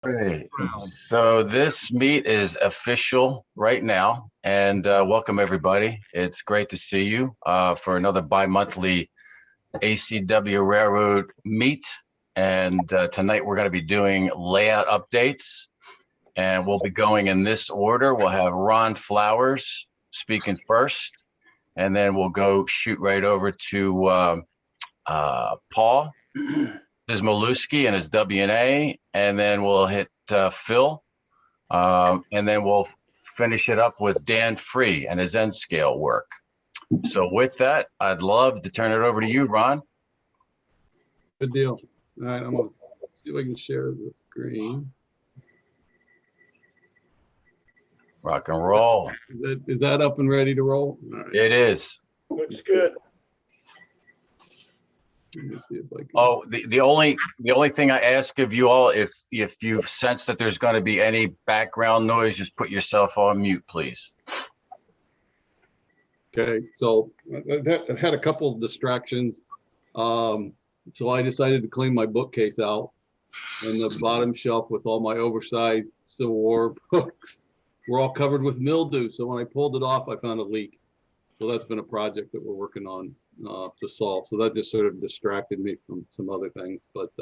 Great. So this meet is official right now, and welcome everybody. It's great to see you for another bi-monthly ACW Railroad meet. And tonight we're going to be doing layout updates, and we'll be going in this order. We'll have Ron Flowers speaking first, and then we'll go shoot right over to Paul Ciesmelewski and his W&A, and then we'll hit Phil, and then we'll finish it up with Dan Free and his N scale work. So with that, I'd love to turn it over to you, Ron. Good deal. All right, I'm gonna see if I can share the screen. Rock and roll. Is that up and ready to roll? All right. It is. Looks good. Let me see if I can. Oh, the only thing I ask of you all, if you sense that there's going to be any background noise, just put yourself on mute, please. Okay, so I've had a couple of distractions. So I decided to clean my bookcase out, and the bottom shelf with all my oversized Civil War books were all covered with mildew. So when I pulled it off, I found a leak. So that's been a project that we're working on to solve. So that just sort of distracted me from some other things. But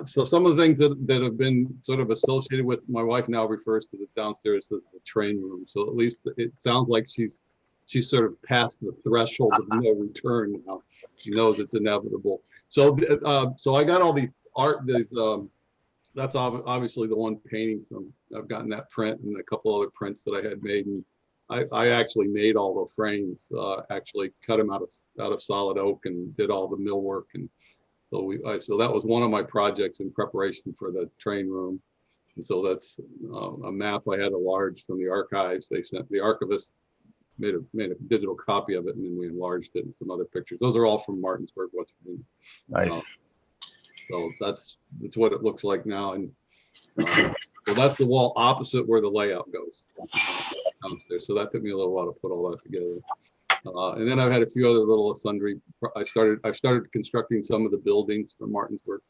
so some of the things that have been sort of associated with, my wife now refers to the downstairs as the train room. So at least it sounds like she's sort of past the threshold of no return now. She knows it's inevitable. So so I got all these art. That's obviously the one painting from. I've gotten that print and a couple other prints that I had made, and I actually made all the frames. Actually cut them out of solid oak and did all the millwork, and so so that was one of my projects in preparation for the train room. And so that's a map I had enlarged from the archives. They sent the archivist. Made a digital copy of it, and then we enlarged it and some other pictures. Those are all from Martinsburg, West Virginia. Nice. So that's what it looks like now, and so that's the wall opposite where the layout goes downstairs. So that took me a little while to put all that together. And then I've had a few other little sundry. I've started constructing some of the buildings from Martinsburg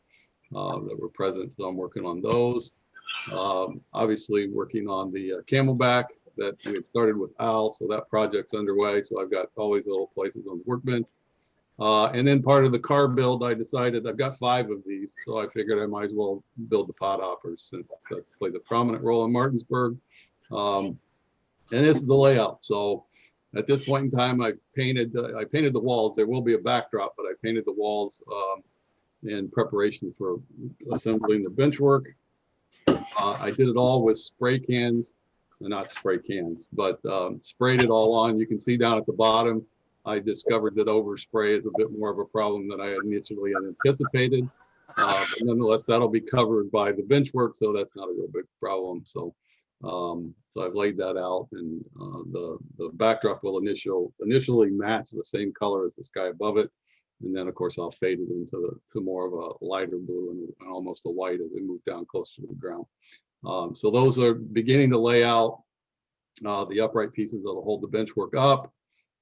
that were present, so I'm working on those. Obviously working on the Camelback that we had started with Al, so that project's underway. So I've got all these little places on the workbench. And then part of the car build, I decided I've got 5 of these, so I figured I might as well build the pot hoppers since that plays a prominent role in Martinsburg. And this is the layout. So at this point in time, I painted the walls. There will be a backdrop, but I painted the walls in preparation for assembling the bench work. I did it all with spray cans. Not spray cans, but sprayed it all on. You can see down at the bottom, I discovered that overspray is a bit more of a problem than I had initially anticipated. But nonetheless, that'll be covered by the bench work, so that's not a real big problem. So, so I've laid that out, and the backdrop will initially match the same color as the sky above it, and then of course I'll fade it into more of a lighter blue and almost a white as we move down closer to the ground. So those are beginning to lay out the upright pieces that'll hold the bench work up.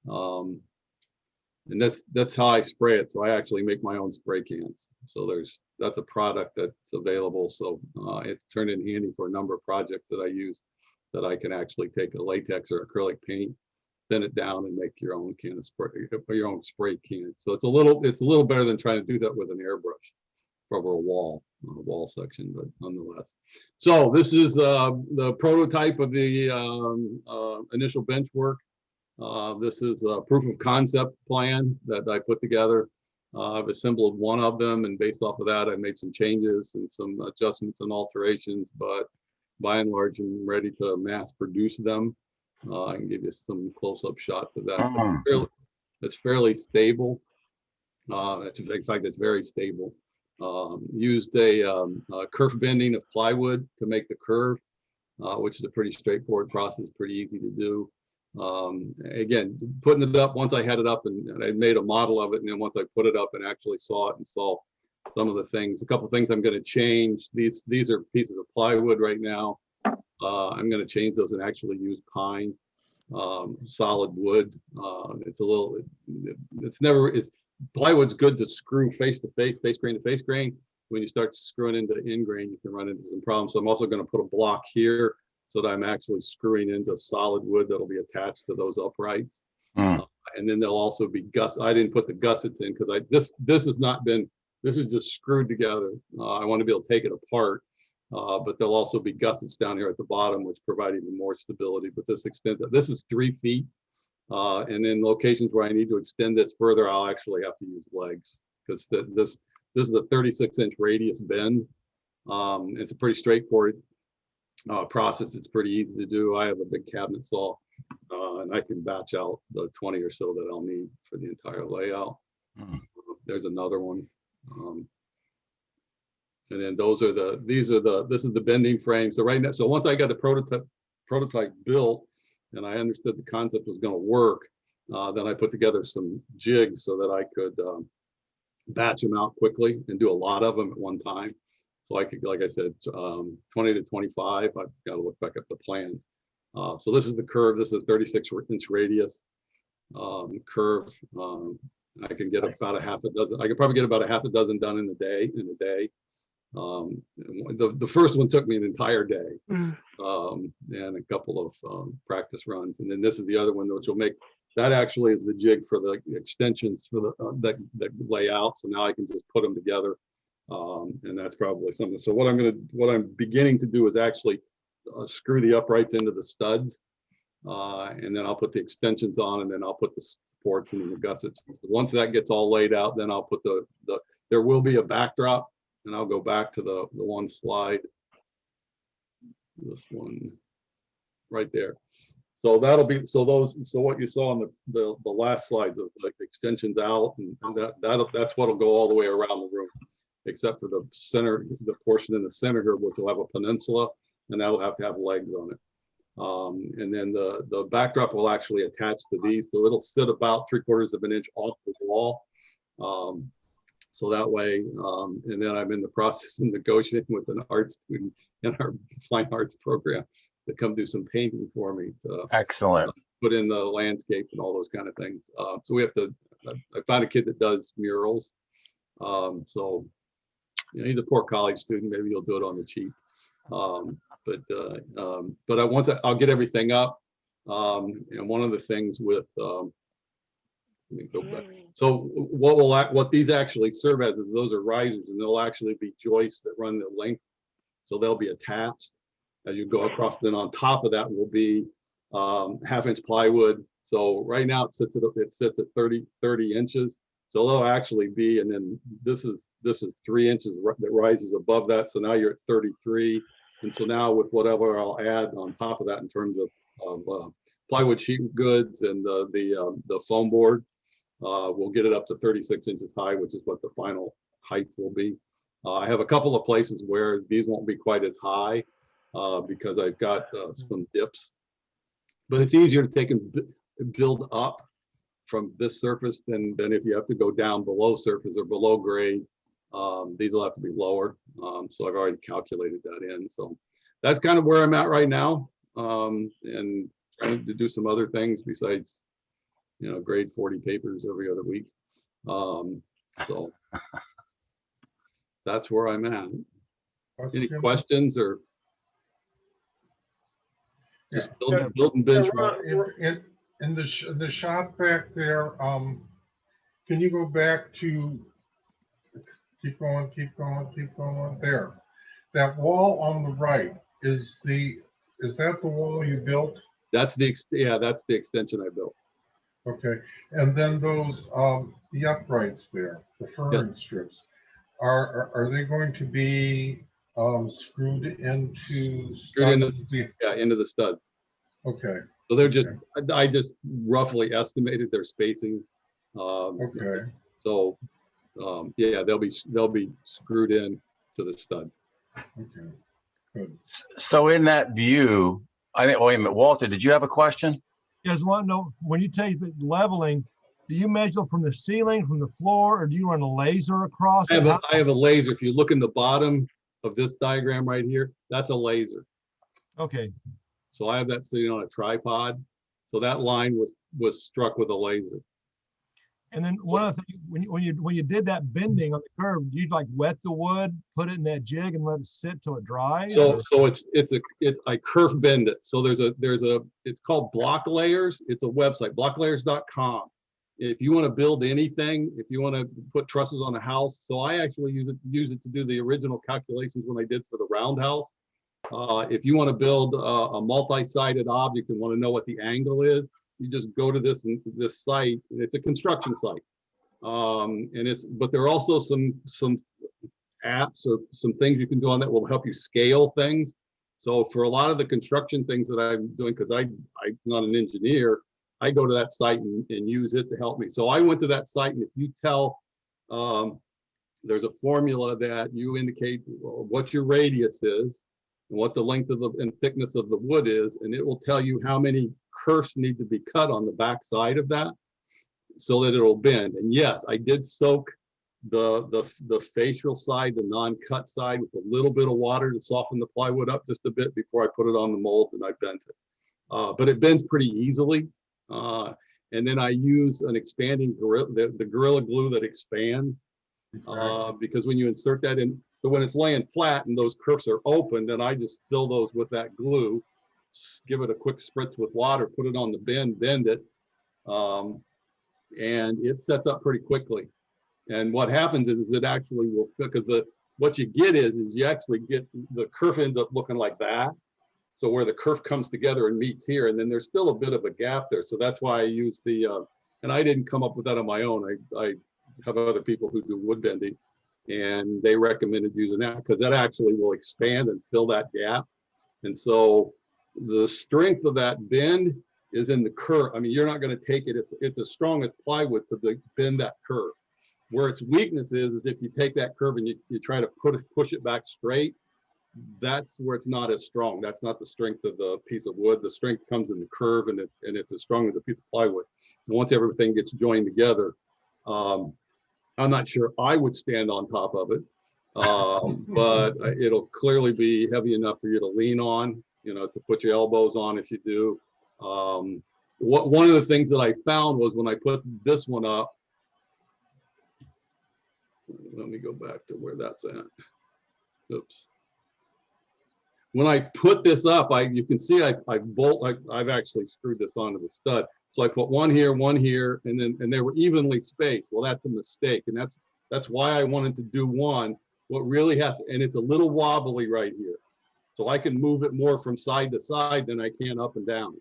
And that's how I spray it. So I actually make my own spray cans. So that's a product that's available. So it's turned in handy for a number of projects that I use, that I can actually take a latex or acrylic paint, thin it down, and make your own can of spray, your own spray can. So it's a little better than trying to do that with an airbrush over a wall section, but nonetheless. So this is the prototype of the initial bench work. This is a proof of concept plan that I put together. I've assembled one of them, and based off of that, I made some changes and some adjustments and alterations, but by and large, I'm ready to mass produce them. I can give you some close-up shots of that. It's fairly stable. In fact, it's very stable. Used a kerf bending of plywood to make the curve, which is a pretty straightforward process, pretty easy to do. Again, putting it up, once I had it up and I made a model of it, and then once I put it up and actually saw it and saw some of the things, a couple of things I'm going to change. These are pieces of plywood right now. I'm going to change those and actually use pine, solid wood. Plywood's good to screw face to face, face grain to face grain. when you start screwing into ingrain, you can run into some problems. So I'm also going to put a block here so that I'm actually screwing into solid wood that'll be attached to those uprights. And then there'll also be I didn't put the gussets in because this has not been, this is just screwed together. I want to be able to take it apart, but there'll also be gussets down here at the bottom, which provide even more stability. But this is 3 feet. And in locations where I need to extend this further, I'll actually have to use legs because this is a 36-inch radius bend. It's a pretty straightforward process. It's pretty easy to do. I have a big cabinet saw, and I can batch out the 20 or so that I'll need for the entire layout. There's another one. And then this is the bending frame. So right now, so once I got the prototype built and I understood the concept was going to work, then I put together some jigs so that I could batch them out quickly and do a lot of them at one time. So I could, like I said, 20 to 25. I've got to look back at the plans. So this is the curve. This is a 36-inch radius curve. I can get about a half a dozen. I could probably get about a half a dozen done in a day. The first one took me an entire day, and a couple of practice runs. And then this is the other one, which will make, that actually is the jig for the extensions for the that lay out. So now I can just put them together, and that's probably something. So what I'm beginning to do is actually screw the uprights into the studs, and then I'll put the extensions on, and then I'll put the supports and the gussets. So once that gets all laid out, then I'll put there will be a backdrop, and I'll go back to the one slide, this one right there. So that'll be, so what you saw on the last slides of like extensions out, and that's what'll go all the way around the room, except for the center, the portion in the center here, which will have a peninsula, and that'll have to have legs on it. And then the backdrop will actually attach to these, so it'll sit about 3/4 of an inch off the wall. So that way, and then I'm in the process of negotiating with an art student in our fine arts program to come do some painting for me to Excellent. Put in the landscape and all those kind of things. So we have to, I found a kid that does murals. So you know, he's a poor college student, maybe he'll do it on the cheap. But I'll get everything up. And one of the things with, let me go back. So what these actually serve as is those are risers, and they'll actually be joists that run the length. So they'll be attached as you go across. Then on top of that will be 1/2-inch plywood. So right now it sits at 30 inches. So they'll actually be, and then this is 3 inches that rises above that. So now you're at 33. And so now with whatever I'll add on top of that in terms of plywood sheet goods and the foam board, we'll get it up to 36 inches high, which is what the final height will be. I have a couple of places where these won't be quite as high because I've got some dips, but it's easier to take and build up from this surface than if you have to go down below surface or below grade. These will have to be lower. So I've already calculated that in. So that's kind of where I'm at right now. And trying to do some other things besides, you know, grade 40 papers every other week. So that's where I'm at. Any questions or just building bench? In the shop back there, can you go back to, keep going there? That wall on the right, is that the wall you built? That's the extension I built. Okay, and then those the uprights there, the furring strips, are they going to be screwed into into the studs? Okay. So they're just, I just roughly estimated their spacing. Okay. So yeah, they'll be screwed in to the studs. Okay. Good. So in that view, I think, wait a minute, Walter, did you have a question? Yes, I want to know, when you take leveling, do you measure from the ceiling, from the floor, or do you run a laser across? I have a laser. If you look in the bottom of this diagram right here, that's a laser. Okay. So I have that sitting on a tripod. So that line was struck with a laser. And then one of the things, when you did that bending on the curve, you like wet the wood, put it in that jig, and let it sit till it dries? So I kerf bend it. So it's called Block Layers. It's a website, blocklayers.com. If you want to build anything, if you want to put trusses on a house, so I actually use it to do the original calculations when I did for the roundhouse. If you want to build a multi-sided object and want to know what the angle is, you just go to this site, and it's a construction site. But there are also some apps or some things you can do on that will help you scale things. So for a lot of the construction things that I'm doing, because I'm not an engineer, I go to that site and use it to help me. So I went to that site, and if you tell, there's a formula that you indicate what your radius is and what the length of and thickness of the wood is, and it will tell you how many kerfs need to be cut on the back side of that so that it'll bend. And yes, I did soak the facial side, the non-cut side, with a little bit of water to soften the plywood up just a bit before I put it on the mold, and I bent it. But it bends pretty easily. And then I use an expanding the Gorilla Glue that expands, because when you insert that in, so when it's laying flat and those kerfs are open, then I just fill those with that glue, give it a quick spritz with water, put it on the bend it, and it sets up pretty quickly. And what happens is it actually will fit, because what you get is you actually get the kerf ends up looking like that. So where the kerf comes together and meets here, and then there's still a bit of a gap there. So that's why I use and I didn't come up with that on my own. I have other people who do wood bending, and they recommended using that because that actually will expand and fill that gap. And so the strength of that bend is in the curve. I mean, you're not going to take it. It's as strong as plywood to bend that curve. Where its weakness is if you take that curve and you try to push it back straight, that's where it's not as strong. That's not the strength of the piece of wood. The strength comes in the curve, and it's as strong as a piece of plywood. And once everything gets joined together, I'm not sure I would stand on top of it, but it'll clearly be heavy enough for you to lean on, to put your elbows on if you do. One of the things that I found was when I put this one up, let me go back to where that's at. Oops. When I put this up, you can see I've actually screwed this onto the stud. So I put one here, and they were evenly spaced. Well, that's a mistake, and that's why I wanted to do one. What really has to, and it's a little wobbly right here, so I can move it more from side to side than I can up and down.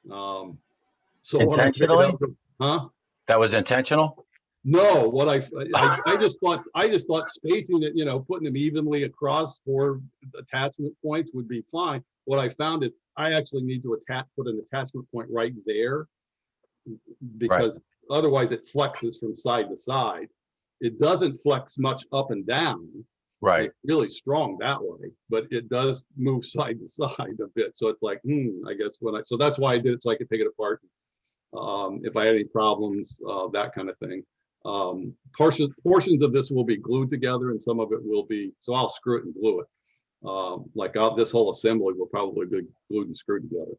So intentionally, huh? That was intentional. No, what I just thought spacing it, putting them evenly across 4 attachment points would be fine. What I found is I actually need to put an attachment point right there, because otherwise it flexes from side to side. It doesn't flex much up and down. Right. It's really strong that way, but it does move side to side a bit. So it's like, I guess so that's why I did it, so I could take it apart. If I had any problems, that kind of thing. Portions of this will be glued together, and some of it will be, so I'll screw it and glue it. This whole assembly will probably be glued and screwed together.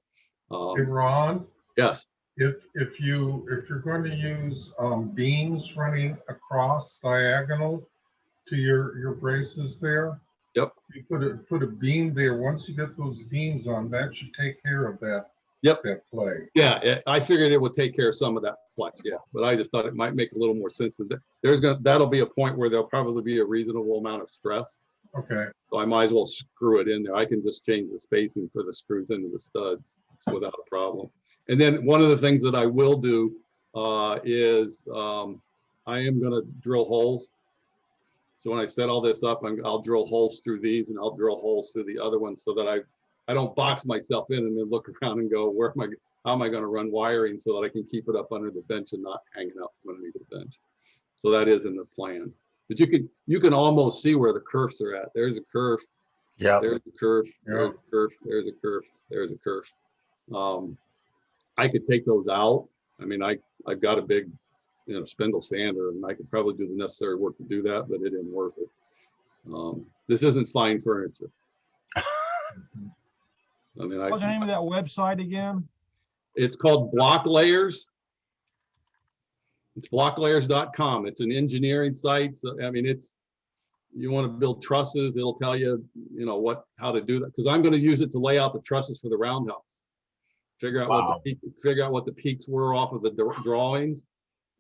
Hey, Ron? Yes. If you're going to use beams running across diagonal to your braces there, yep, you put a beam there. Once you get those beams on, that should take care of that. Yep. That play. Yeah, I figured it would take care of some of that flex. Yeah, but I just thought it might make a little more sense. That'll be a point where there'll probably be a reasonable amount of stress. Okay. So I might as well screw it in there. I can just change the spacing for the screws into the studs without a problem. And then one of the things that I will do is I am going to drill holes. So when I set all this up, I'll drill holes through these, and I'll drill holes through the other ones so that I don't box myself in and then look around and go, how am I going to run wiring so that I can keep it up under the bench and not hanging out from underneath the bench. So that is in the plan. But you can almost see where the kerfs are at. There's a kerf. Yeah. There's a kerf. Yeah. There's a kerf. There's a kerf. There's a kerf. I could take those out. I mean, I've got a big, spindle sander, and I could probably do the necessary work to do that, but it isn't worth it. This isn't fine furniture. I mean, What's the name of that website again? It's called Block Layers. It's blocklayers.com. It's an engineering site. So, I mean, you want to build trusses, it'll tell you, how to do that. Because I'm going to use it to lay out the trusses for the roundhouse. Figure out what the peaks were off of the drawings,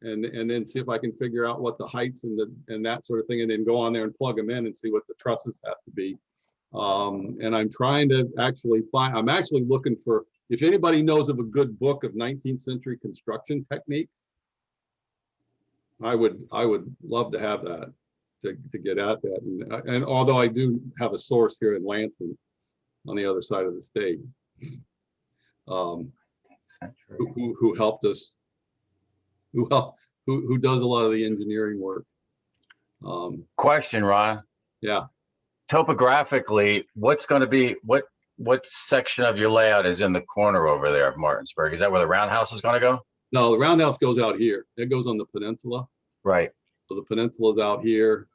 and then see if I can figure out what the heights and that sort of thing, and then go on there and plug them in and see what the trusses have to be. And I'm trying to actually I'm actually looking for, if anybody knows of a good book of 19th century construction techniques, I would love to have that to get at that. And although I do have a source here in Lansing on the other side of the state, who helped us, who does a lot of the engineering work. Question, Ron. Yeah. Topographically, what's going to be, what section of your layout is in the corner over there of Martinsburg? Is that where the roundhouse is going to go? No, the roundhouse goes out here. It goes on the peninsula. Right. So the peninsula is out here.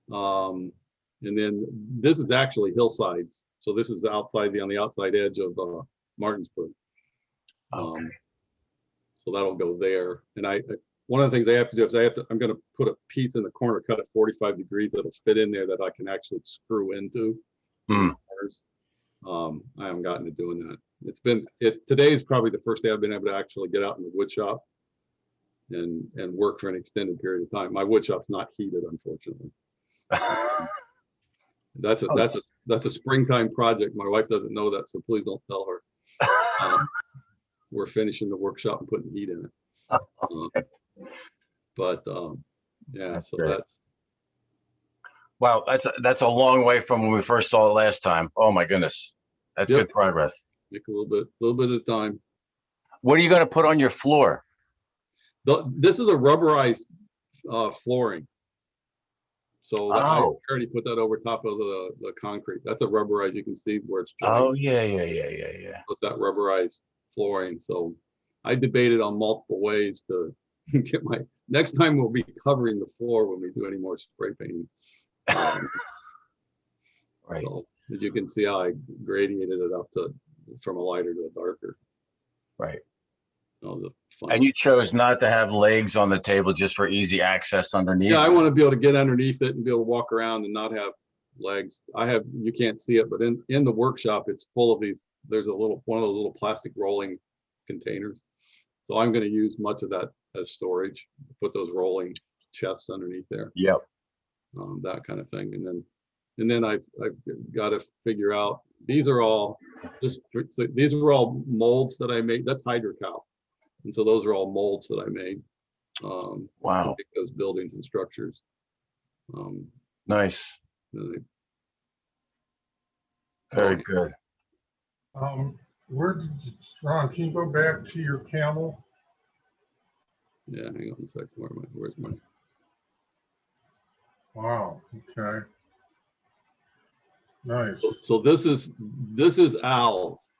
And then this is actually hillsides. So this is on the outside edge of Martinsburg. Okay. So that'll go there. And one of the things I have to do is I'm going to put a piece in the corner, cut it 45 degrees that'll fit in there that I can actually screw into. I haven't gotten to doing that. Today is probably the first day I've been able to actually get out in the wood shop and work for an extended period of time. My wood shop's not heated, unfortunately. That's a springtime project. My wife doesn't know that, so please don't tell her. We're finishing the workshop and putting heat in it. Yeah, that's so great. that's. Wow, that's a long way from when we first saw it last time. Oh my goodness, that's good progress. Take a little bit of time. What are you going to put on your floor? This is a rubberized flooring. So I already put that over top of the concrete. That's a rubberized. You can see where it's joined. Oh yeah. Put that rubberized flooring. So I debated on multiple ways to get next time we'll be covering the floor when we do any more spray painting. Right. So as you can see how I gradiated it up from a lighter to a darker. Right. That was fun. And you chose not to have legs on the table just for easy access underneath. Yeah, I want to be able to get underneath it and be able to walk around and not have legs. You can't see it, but in the workshop, it's full of these. There's one of those little plastic rolling containers. So I'm going to use much of that as storage. Put those rolling chests underneath there. Yep. That kind of thing, and then I've got to figure out. These are all molds that I made. That's hydrocal, and so those are all molds that I made. Wow. To make those buildings and structures. Nice. Very good. Ron, can you go back to your camel? Yeah, hang on a second. Where's my? Wow. Okay. Nice. So this is Al's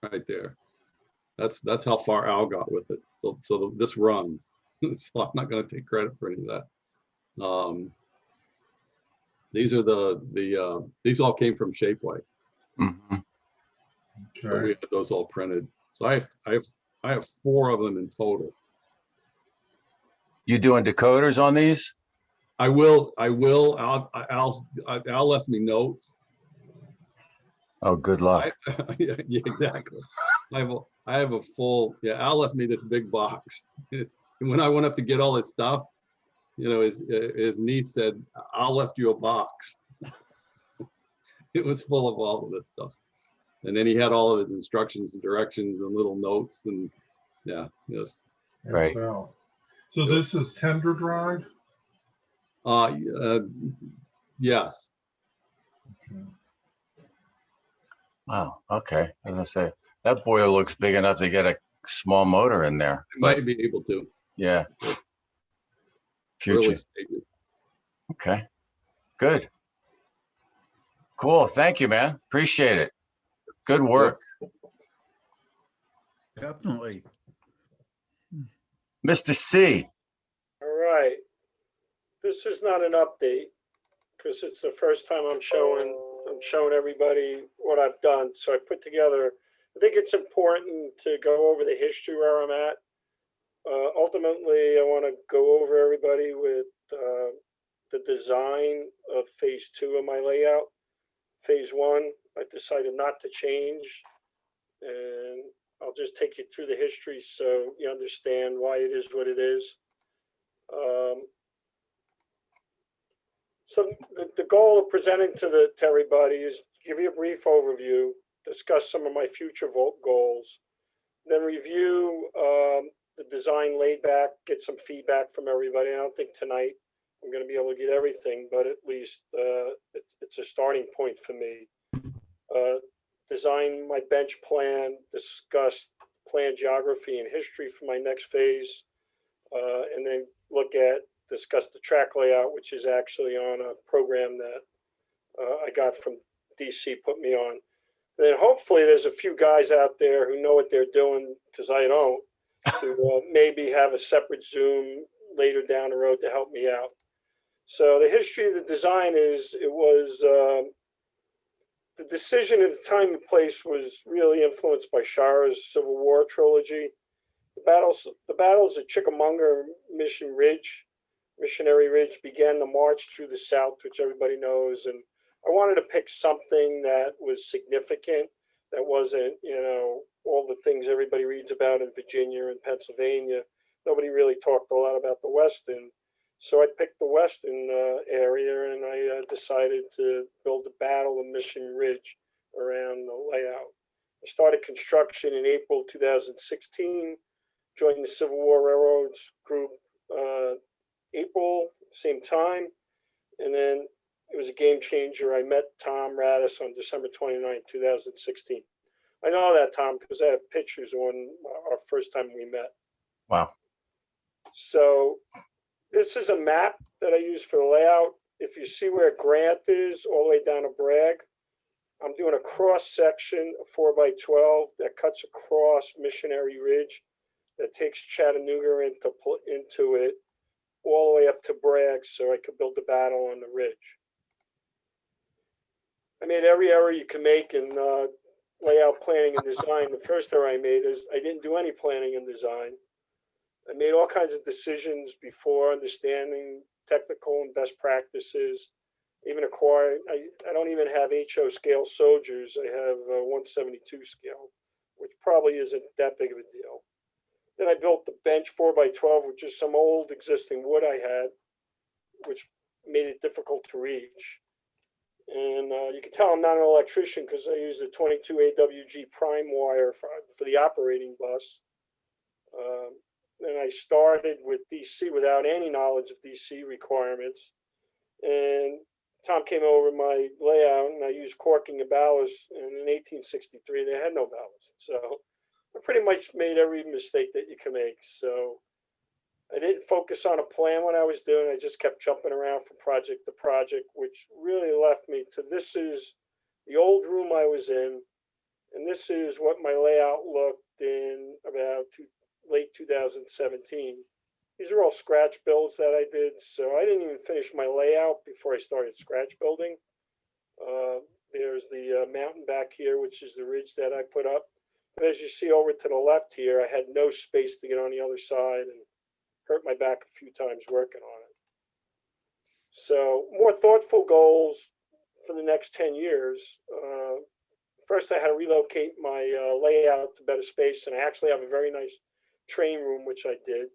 right there. That's how far Al got with it. So this runs. So I'm not going to take credit for any of that. These are these all came from Shapeways. Mm-hmm. Okay. So we have those all printed. So I have 4 of them in total. You doing decoders on these? I will. Al left me notes. Oh, good luck. Yeah, exactly. I have a full. Yeah, Al left me this big box. And when I went up to get all his stuff, his niece said, "Al left you a box." It was full of all of this stuff, and then he had all of his instructions and directions and little notes, and yeah, yes. Right. So this is tender drive? Yes. Okay. Wow. Okay. As I say, that boiler looks big enough to get a small motor in there. I might be able to. Yeah. Future. Really. Okay. Good. Cool. Thank you, man. Appreciate it. Good work. Definitely. Mr. C. All right. This is not an update because it's the first time I'm showing everybody what I've done. So I put together, I think it's important to go over the history where I'm at Ultimately, I want to go over everybody with the design of phase 2 of my layout. Phase 1, I decided not to change, and I'll just take you through the history so you understand why it is what it is. So the goal of presenting to everybody is give you a brief overview, discuss some of my future goals, then review the design laid back, get some feedback from everybody. I don't think tonight I'm going to be able to get everything, but at least it's a starting point for me. Design my bench plan, discuss plan geography and history for my next phase, and then discuss the track layout, which is actually on a program that I got from DC, put me on. And then hopefully there's a few guys out there who know what they're doing, because I don't, to maybe have a separate Zoom later down the road to help me out. So the history of the design is, it was, the decision at the time and place was really influenced by Shara's Civil War trilogy. The battles at Chickamauga and Missionary Ridge began the march through the South, which everybody knows. And I wanted to pick something that was significant, that wasn't, all the things everybody reads about in Virginia and Pennsylvania. Nobody really talked a lot about the Western. So I picked the Western area, and I decided to build a battle of Mission Ridge around the layout. I started construction in April 2016, joined the Civil War Railroads group April, same time, and then it was a game changer. I met Tom Radis on December 29, 2016. I know that, Tom, because I have pictures on our first time we met. Wow. So this is a map that I use for the layout. If you see where Grant is, all the way down to Bragg, I'm doing a cross section of 4x12 that cuts across Missionary Ridge, that takes Chattanooga into it, all the way up to Bragg, so I could build a battle on the ridge. I made every error you can make in layout planning and design. The first error I made is I didn't do any planning and design. I made all kinds of decisions before understanding technical and best practices. Even acquired, I don't even have HO scale soldiers. I have 172 scale, which probably isn't that big of a deal. Then I built the bench 4x12, which is some old existing wood I had, which made it difficult to reach. And you can tell I'm not an electrician because I used a 22 AWG prime wire for the operating bus. And I started with DC without any knowledge of DC requirements. And Tom came over my layout, and I used corking and ballast. And in 1863, they had no ballast. So I pretty much made every mistake that you can make. So I didn't focus on a plan when I was doing it. I just kept jumping around from project to project, which really left me to, this is the old room I was in. And this is what my layout looked in about late 2017. These are all scratch builds that I did. So I didn't even finish my layout before I started scratch building. There's the mountain back here, which is the ridge that I put up. But as you see over to the left here, I had no space to get on the other side and hurt my back a few times working on it. So more thoughtful goals for the next 10 years. First, I had to relocate my layout to better space, and I actually have a very nice train room, which I did.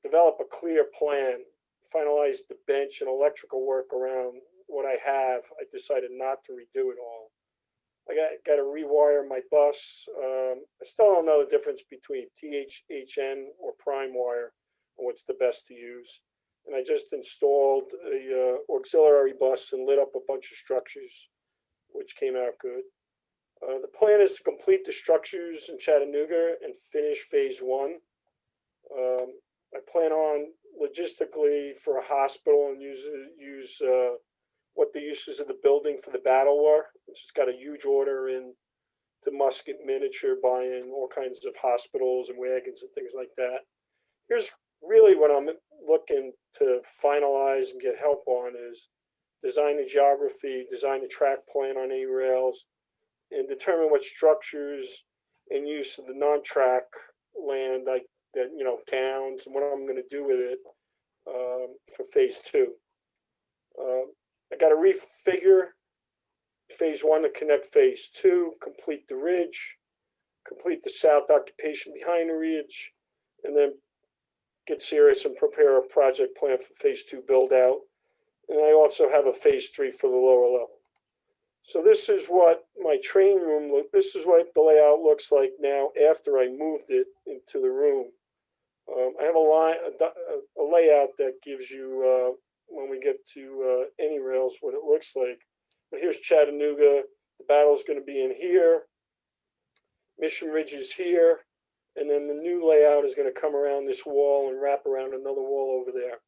Develop a clear plan, finalize the bench and electrical work around what I have. I decided not to redo it all. I got to rewire my bus. I still don't know the difference between THN or prime wire and what's the best to use. And I just installed a auxiliary bus and lit up a bunch of structures, which came out good. The plan is to complete the structures in Chattanooga and finish phase 1. I plan on logistically for a hospital and use what the uses of the building for the battle were. It's just got a huge order in to Musket Miniature, buying all kinds of hospitals and wagons and things like that. Here's really what I'm looking to finalize and get help on is design the geography, design the track plan on any rails, and determine what structures and use of the non-track land I that, you know, towns and what I'm going to do with it for phase 2. I got to refigure phase 1 to connect phase 2, complete the ridge, complete the south occupation behind the ridge, and then get serious and prepare a project plan for phase 2 build out. And I also have a phase 3 for the lower level. So this is what my train room this is what the layout looks like now after I moved it into the room. I have a layout that gives you, when we get to any rails, what it looks like. But here's Chattanooga. The battle's going to be in here. Mission Ridge is here. And then the new layout is going to come around this wall and wrap around another wall over there.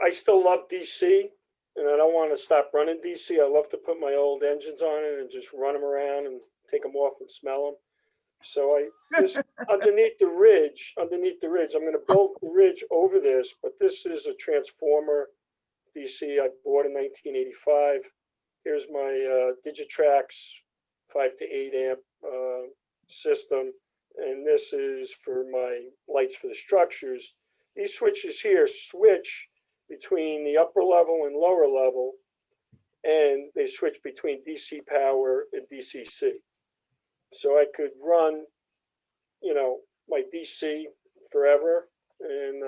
I still love DC, and I don't want to stop running DC. I love to put my old engines on it and just run them around and take them off and smell them. So this underneath the ridge, I'm going to build the ridge over this, but this is a transformer DC I bought in 1985. Here's my Digitrax 5 to 8 amp system, and this is for my lights for the structures. These switches here switch between the upper level and lower level, and they switch between DC power and DCC. So I could run, you know, my DC forever and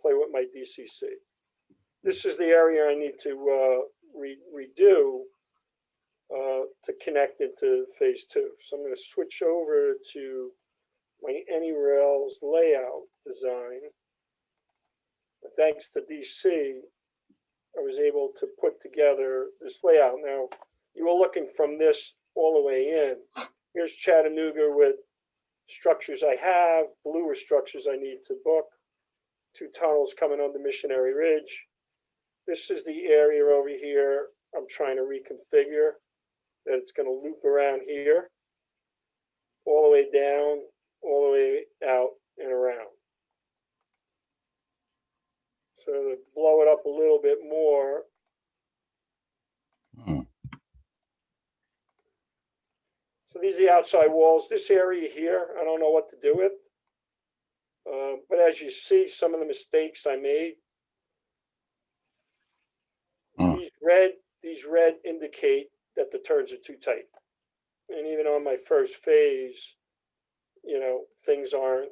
play with my DCC. This is the area I need to redo to connect into phase 2. So I'm going to switch over to my AnyRails layout design. But thanks to DC, I was able to put together this layout. Now, you were looking from this all the way in. Here's Chattanooga with structures I have, bluer structures I need to book, 2 tunnels coming under Missionary Ridge. This is the area over here I'm trying to reconfigure, that it's going to loop around here, all the way down, all the way out and around. So to blow it up a little bit more, so these are the outside walls. This area here, I don't know what to do with. But as you see, some of the mistakes I made, these red indicate that the turns are too tight. And even on my first phase, you know, things aren't,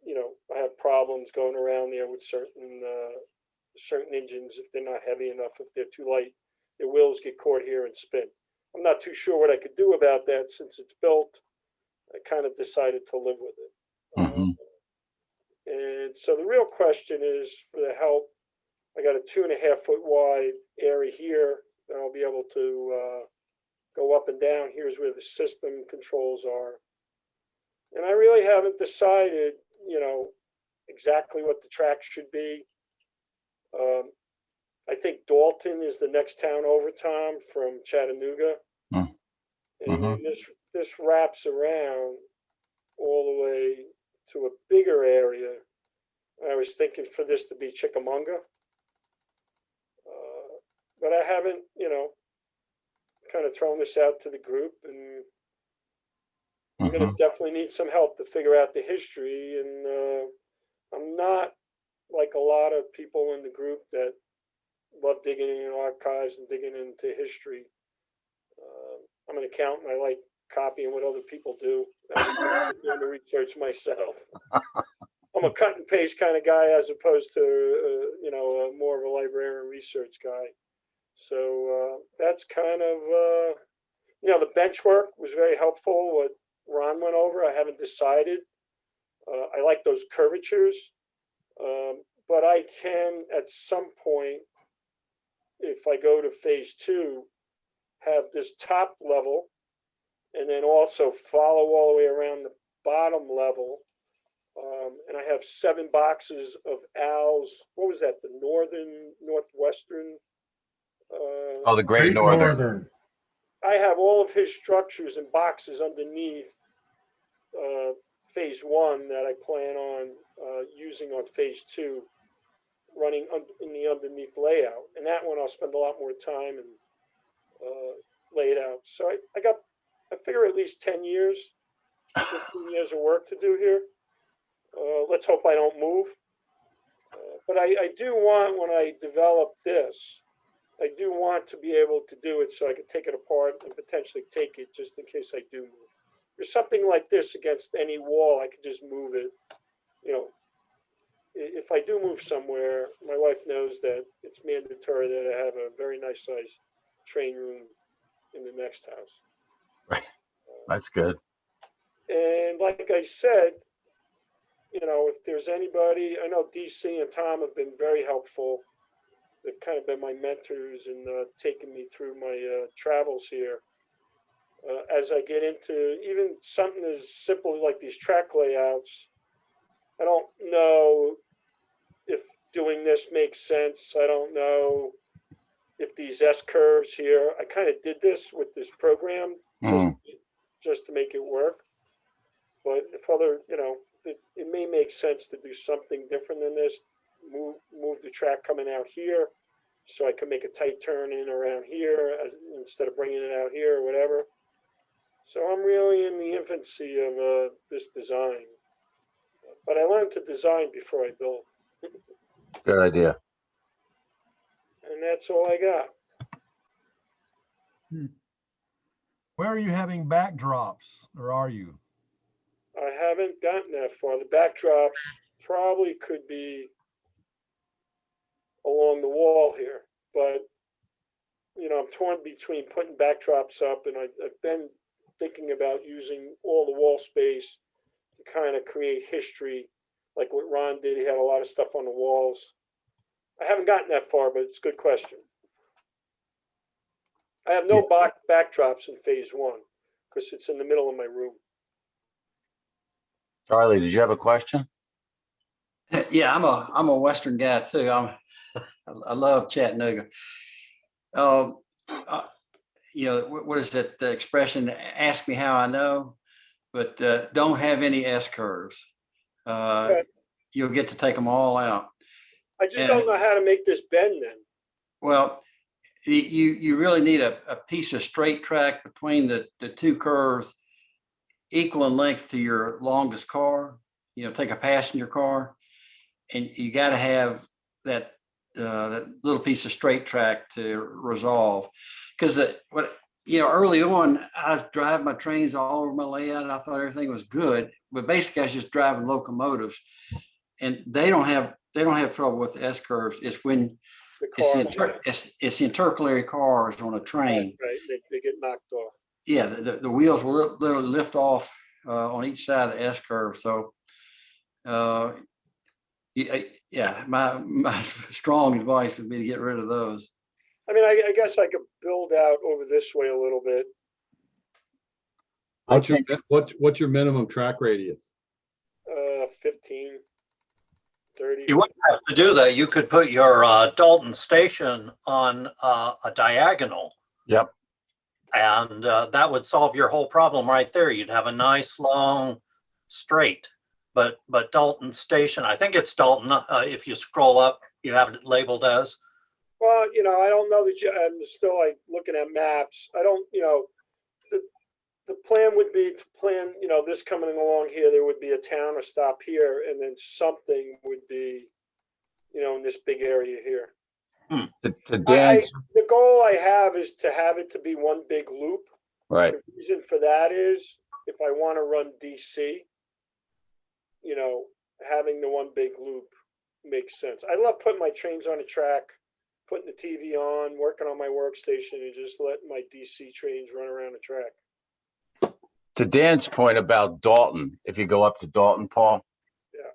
you know, I have problems going around there with certain engines. If they're not heavy enough, if they're too light, their wheels get caught here and spin. I'm not too sure what I could do about that since it's built. I kind of decided to live with it. And so the real question is for the help. I got a 2.5 foot wide area here that I'll be able to go up and down. Here's where the system controls are. And I really haven't decided, you know, exactly what the track should be. I think Dalton is the next town over, Tom, from Chattanooga. And then this wraps around all the way to a bigger area. I was thinking for this to be Chickamauga. But I haven't, you know, kind of thrown this out to the group, and I'm going to definitely need some help to figure out the history. And I'm not like a lot of people in the group that love digging in archives and digging into history. I'm an accountant. I like copying what other people do. I'm doing the research myself. I'm a cut and paste kind of guy as opposed to, you know, more of a librarian research guy. So that's kind of, you know, the bench work was very helpful. What Ron went over, I haven't decided. I like those curvatures, but I can at some point, if I go to phase 2, have this top level and then also follow all the way around the bottom level. And I have 7 boxes of Al's, what was that, the northwestern? Oh, the Great Northern. I have all of his structures and boxes underneath phase 1 that I plan on using on phase 2, running in the underneath layout. And that one I'll spend a lot more time and lay it out. So I figure at least 10 years 15 years of work to do here. Let's hope I don't move. But I do want, when I develop this, I do want to be able to do it so I can take it apart and potentially take it just in case I do move. There's something like this against any wall, I could just move it. You know, if I do move somewhere, my wife knows that it's mandatory that I have a very nice size train room in the next house. Right. That's good. And like I said, you know, if there's anybody, I know DC and Tom have been very helpful. They've kind of been my mentors and taken me through my travels here. As I get into even something as simple like these track layouts, I don't know if doing this makes sense. I don't know if these S curves here, I kind of did this with this program just to make it work. But if other, you know, it may make sense to do something different than this, move the track coming out here so I can make a tight turn in around here instead of bringing it out here or whatever. So I'm really in the infancy of this design. But I learned to design before I build. Good idea. And that's all I got. Where are you having backdrops, or are you? I haven't gotten that far. The backdrops probably could be along the wall here, but you know, I'm torn between putting backdrops up, and I've been thinking about using all the wall space to kind of create history, like what Ron did. He had a lot of stuff on the walls. I haven't gotten that far, but it's a good question. I have no backdrops in phase one because it's in the middle of my room. Charlie, did you have a question? Yeah, I'm a Western guy too. I love Chattanooga. You know, what is that the expression? Ask me how I know, but don't have any S curves. Okay. You'll get to take them all out. I just don't know how to make this bend then. Well, you really need a piece of straight track between the two curves equal in length to your longest car. You know, take a passenger car, and you got to have that little piece of straight track to resolve. Because early on, I was driving my trains all over my layout, and I thought everything was good. But basically, I was just driving locomotives, and they don't have trouble with the S curves. It's when it's the intercalary cars on a train. Right, they get knocked off. Yeah, the wheels will literally lift off on each side of the S curve. So, yeah, my strong advice would be to get rid of those. I mean, I guess I could build out over this way a little bit. What's your minimum track radius? 15, 30. You wouldn't have to do that. You could put your Dalton station on a diagonal. Yep. And that would solve your whole problem right there. You'd have a nice long straight. But Dalton station, I think it's Dalton. If you scroll up, you have it labeled as. Well, you know, I don't know that I'm still like looking at maps. I don't, you know, the plan would be to plan, you know, this coming along here, there would be a town or stop here, and then something would be, you know, in this big area here. To Dan's, the goal I have is to have it to be one big loop. right. The reason for that is if I want to run DC, you know, having the one big loop makes sense. I love putting my trains on a track, putting the TV on, working on my workstation, and just letting my DC trains run around the track. To Dan's point about Dalton, if you go up to Dalton, Paul. Yeah.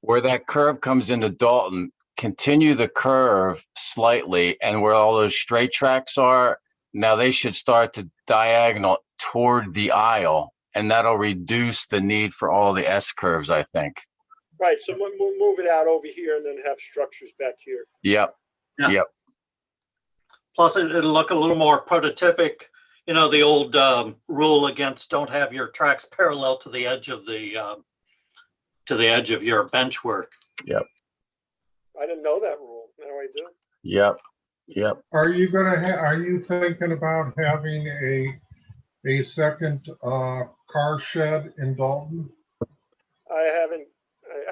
Where that curve comes into Dalton, continue the curve slightly, and where all those straight tracks are, now they should start to diagonal toward the aisle, and that'll reduce the need for all the S curves, I think. Right, so we'll move it out over here and then have structures back here. Yep. Yeah. Yep. Plus, it'll look a little more prototypic. You know, the old rule against don't have your tracks parallel to the edge of your bench work. Yep. I didn't know that rule. Now I do. Yep. Yep. Are you thinking about having a second car shed in Dalton? I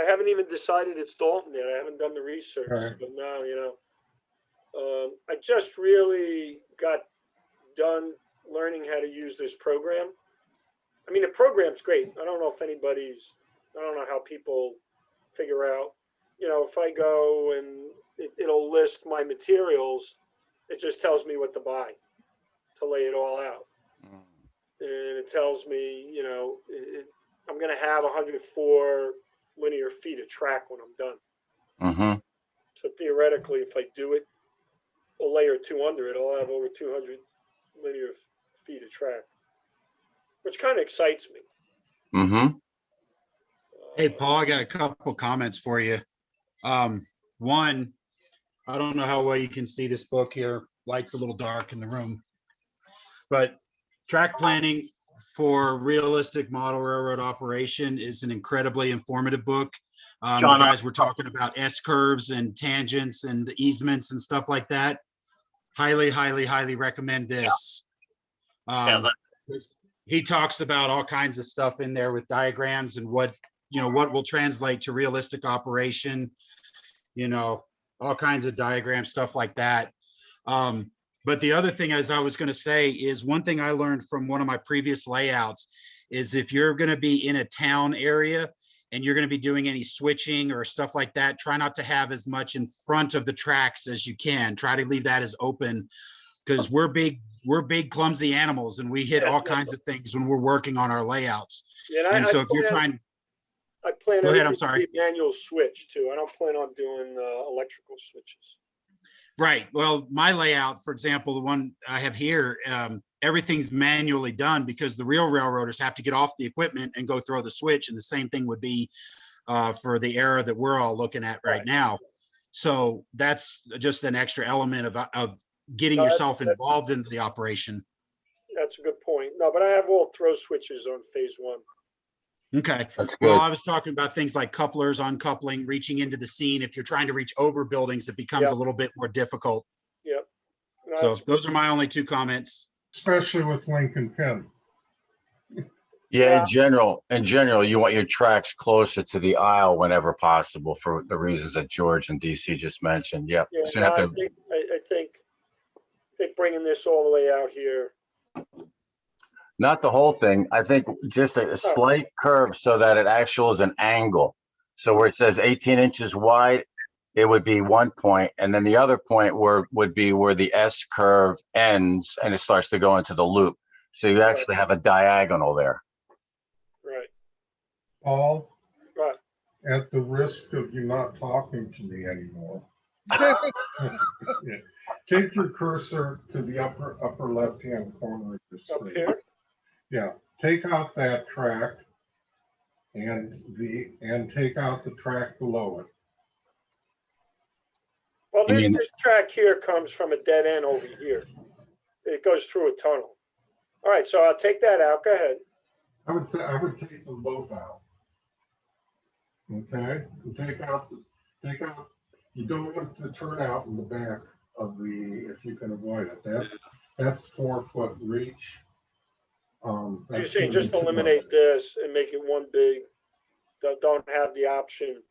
haven't even decided it's Dalton yet. I haven't done the research. Okay. But now, I just really got done learning how to use this program. I mean, the program's great. I don't know how people figure out, if I go and it'll list my materials, it just tells me what to buy to lay it all out. And it tells me, I'm going to have 104 linear feet of track when I'm done. Mm-hmm. So theoretically, if I do it a layer or two under it, I'll have over 200 linear feet of track, which kind of excites me. Mm-hmm. Hey, Paul, I got a couple comments for you. One, I don't know how well you can see this book here. Light's a little dark in the room. But track planning for realistic model railroad operation is an incredibly informative book. The guys were talking about S-curves and tangents and easements and stuff like that. Highly, highly, highly recommend this. He talks about all kinds of stuff in there with diagrams and what will translate to realistic operation, all kinds of diagram stuff like that. But the other thing, as I was going to say, is one thing I learned from one of my previous layouts is if you're going to be in a town area and you're going to be doing any switching or stuff like that, try not to have as much in front of the tracks as you can. Try to leave that as open, because we're big, clumsy animals, and we hit all kinds of things when we're working on our layouts. Yeah, and so if you're trying, I plan go ahead, I'm to sorry. be manual switch too. I don't plan on doing electrical switches. Right. Well, my layout, for example, the one I have here, everything's manually done because the real railroaders have to get off the equipment and go throw the switch. And the same thing would be for the era that we're all looking at right now. So that's just an extra element of getting yourself involved into the operation. That's a good point. No, but I have all throw switches on phase one. Okay. Well, I was talking about things like couplers, uncoupling, reaching into the scene. If you're trying to reach over buildings, it becomes a little bit more difficult. Yep. No, so those are my only two comments. Especially with Lincoln Pin. Yeah, in general, you want your tracks closer to the aisle whenever possible for the reasons that George and DC just mentioned. Yep. Yeah, So you have to, I think bringing this all the way out here. not the whole thing. I think just a slight curve so that it actually is an angle. So where it says 18 inches wide, it would be one point, and then the other point would be where the S curve ends and it starts to go into the loop. So you actually have a diagonal there. Right. Paul, right. At the risk of you not talking to me anymore, take your cursor to the upper left-hand corner of the screen. Up here? Yeah, take out that track and take out the track below it. Well, this track here comes from a dead end over here. It goes through a tunnel. All right, so I'll take that out. Go ahead. I would take them both out. Okay, and take out. You don't want the turnout in the back of the, if you can avoid it. That's 4 foot reach. You're saying just eliminate this and make it one big. Don't have the option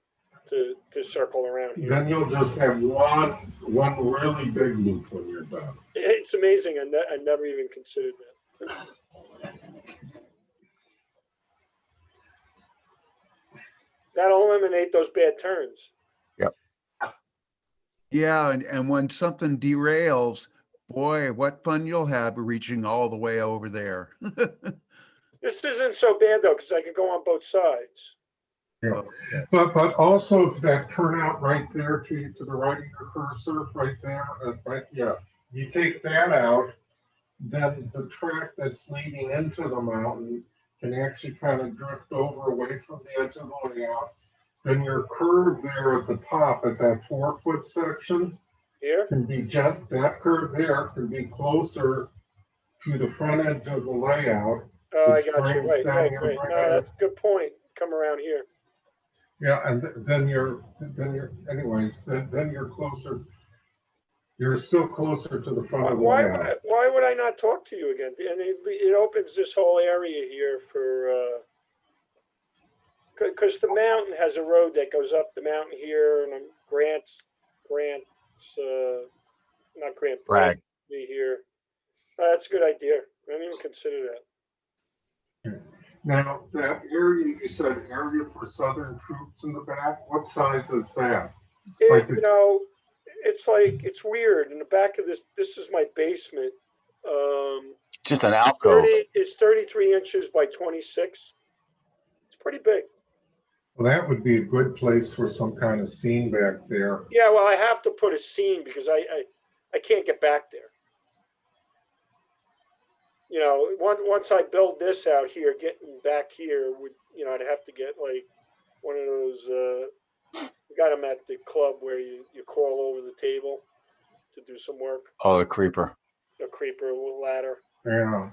to circle around here. Then you'll just have one really big loop when you're done. It's amazing. I never even considered that. That'll eliminate those bad turns. Yep. Yeah, and when something derails, boy, what fun you'll have reaching all the way over there. This isn't so bad though, because I can go on both sides. Yeah. But also that turnout right there to the right of your cursor, right there, you take that out, then the track that's leading into the mountain can actually kind of drift over away from the edge of the layout. Then your curve there at the top at that 4 foot section here can be that curve there can be closer to the front edge of the layout. Oh, I got you. Right. No, that's a good point. Come around here. Yeah, and then you're anyways, then you're closer. You're still closer to the front of the Why layout. why would I not talk to you again? And it opens this whole area here for, because the mountain has a road that goes up the mountain here, and Grant's, not Grant, Bragg. be here. That's a good idea. I didn't even consider that. Now, that area, you said area for Southern troops in the back, what size is that? Like You know, it's weird. In the back of this is my basement. Just an alcove. It's 33 inches by 26. It's pretty big. Well, that would be a good place for some kind of scene back there. Yeah, well, I have to put a scene because I can't get back there. You know, once I build this out here, getting back here would, you know, I'd have to get like one of those, you got them at the club where you crawl over the table to do some work. Oh, the creeper. A creeper ladder. Yeah.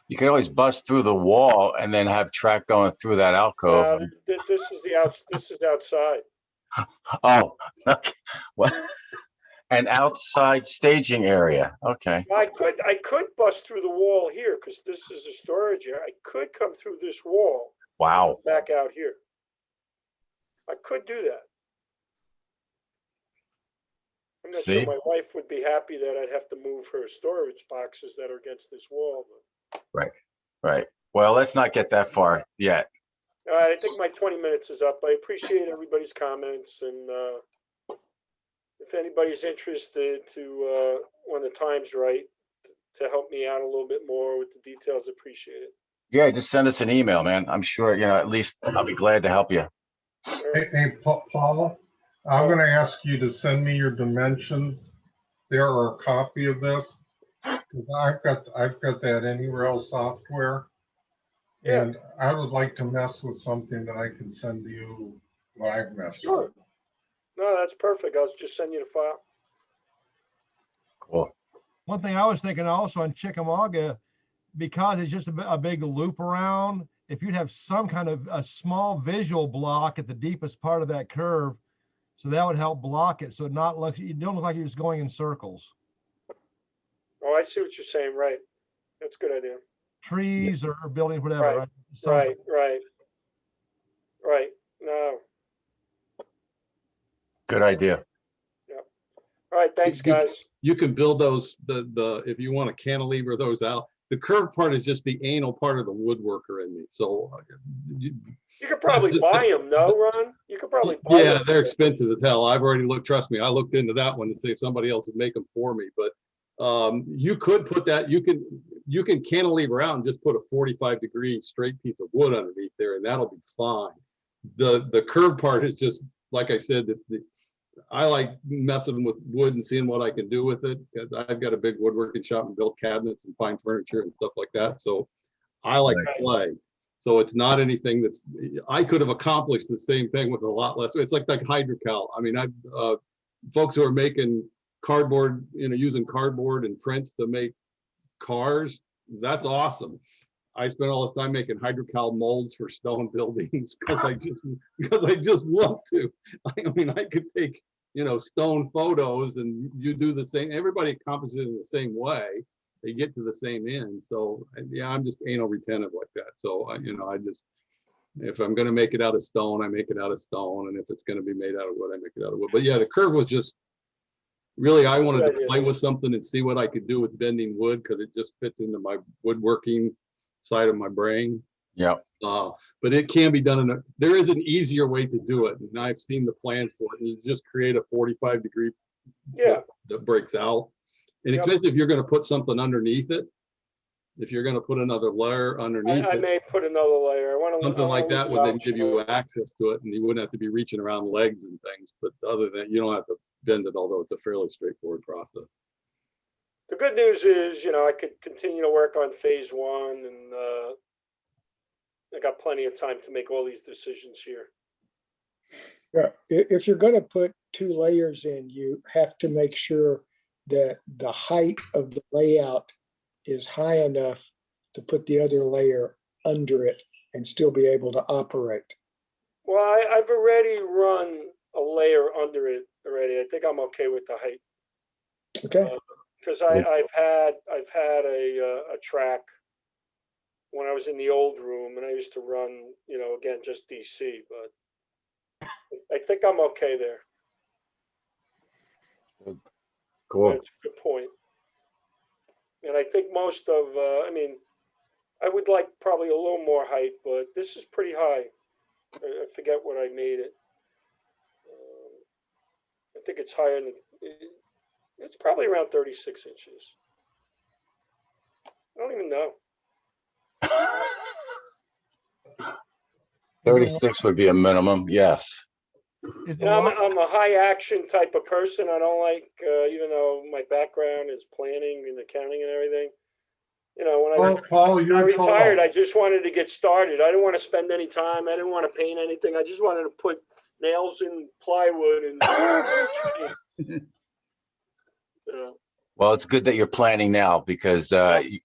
You can always bust through the wall and then have track going through that alcove. This is outside. Oh, okay. What? An outside staging area. Okay. I could bust through the wall here because this is a storage area. I could come through this wall. Wow. Back out here. I could do that. I'm not sure my wife would be happy that I'd have to move her storage boxes that are against this wall. But. Right. Well, let's not get that far yet. All right, I think my 20 minutes is up. I appreciate everybody's comments, and if anybody's interested to, when the time's right, to help me out a little bit more with the details, appreciate it. Yeah, just send us an email, man. I'm sure, you know, at least I'll be glad to help you. Hey, Paula, I'm going to ask you to send me your dimensions there or a copy of this. Because I've got that Anywhere software. Yeah. And I would like to mess with something that I can send you what I've messed with. Sure. No, that's perfect. I'll just send you the file. Cool. One thing I was thinking also on Chickamauga, because it's just a big loop around, if you'd have some kind of a small visual block at the deepest part of that curve, so that would help block it. So you don't look like you're just going in circles. Oh, I see what you're saying. Right. That's a good idea. Trees or buildings, whatever. Right. Right. No. Good idea. Yeah. All right. Thanks, guys. You can build those, if you want to cantilever those out. The curved part is just the anal part of the woodworker in me. So you could probably buy them, no, Ron? You could probably buy them. Yeah, they're expensive as hell. I've already looked, trust me, I looked into that one to see if somebody else would make them for me. But you could put that, you can cantilever out and just put a 45-degree straight piece of wood underneath there, and that'll be fine. The curved part is just, like I said, I like messing with wood and seeing what I can do with it, because I've got a big woodworking shop and build cabinets and fine furniture and stuff like that. So I like to play. So it's not anything I could have accomplished the same thing with a lot less. It's like hydrocal. I mean, folks who are making cardboard, using cardboard and prints to make cars, that's awesome. I spent all this time making hydrocal molds for stone buildings because I just want to. I mean, I could take, stone photos and you do the same. Everybody accomplishes it in the same way. They get to the same end. So yeah, I'm just anal retentive like that. So if I'm going to make it out of stone, I make it out of stone. And if it's going to be made out of wood, I make it out of wood. But yeah, the curve was just really, I wanted to play with something and see what I could do with bending wood, because it just fits into my woodworking side of my brain. Yeah. But it can be done there is an easier way to do it. And I've seen the plans for it. And you just create a 45-degree that breaks out. And especially if you're going to put something underneath it, if you're going to put another layer underneath I may put another layer. Something like that would then give you access to it, and you wouldn't have to be reaching around legs and things. But other than that, you don't have to bend it, although it's a fairly straightforward process. The good news is, I could continue to work on phase 1, and I got plenty of time to make all these decisions here. Yeah, if you're going to put 2 layers in, you have to make sure that the height of the layout is high enough to put the other layer under it and still be able to operate. Well, I've already run a layer under it already. I think I'm okay with the height. Okay, Because I've had a track when I was in the old room, and I used to run, you know, again, just DC, but I think I'm okay there. Cool. That's a good point. And I think most of, I mean, I would like probably a little more height, but this is pretty high. I forget what I made it. I think it's higher than, it's probably around 36 inches. I don't even know. 36 would be a minimum, yes. Is You the know, lot- I'm a high action type of person. I don't like, even though my background is planning and accounting and everything. You know, when Paul, I you're retired, tall. I just wanted to get started. I didn't want to spend any time. I didn't want to paint anything. I just wanted to put nails in plywood and, you know. Well, it's good that you're planning now because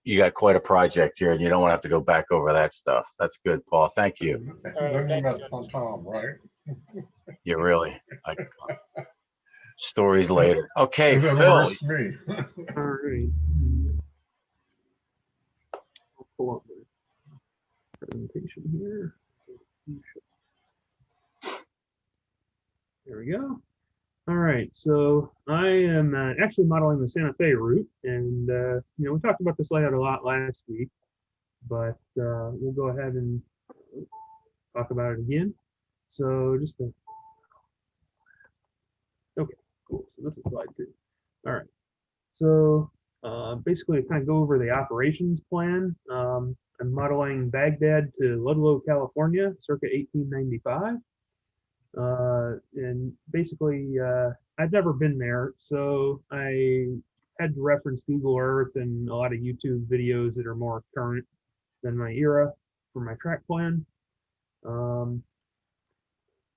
you got quite a project here and you don't want to have to go back over that stuff. That's good, Paul. Thank you. Then you met Tom, right? You really. Stories later. Okay, And then Phil. worse me. All right. I'll pull up my presentation here. There we go. All right, so I am actually modeling the Santa Fe route, and you know, we talked about this layout a lot last week, but we'll go ahead and talk about it again. So just a, okay, cool. So this is slide 2. All right. So basically, kind of go over the operations plan. I'm modeling Baghdad to Ludlow, California, circa 1895. And basically, I'd never been there, so I had to reference Google Earth and a lot of YouTube videos that are more current than my era for my track plan.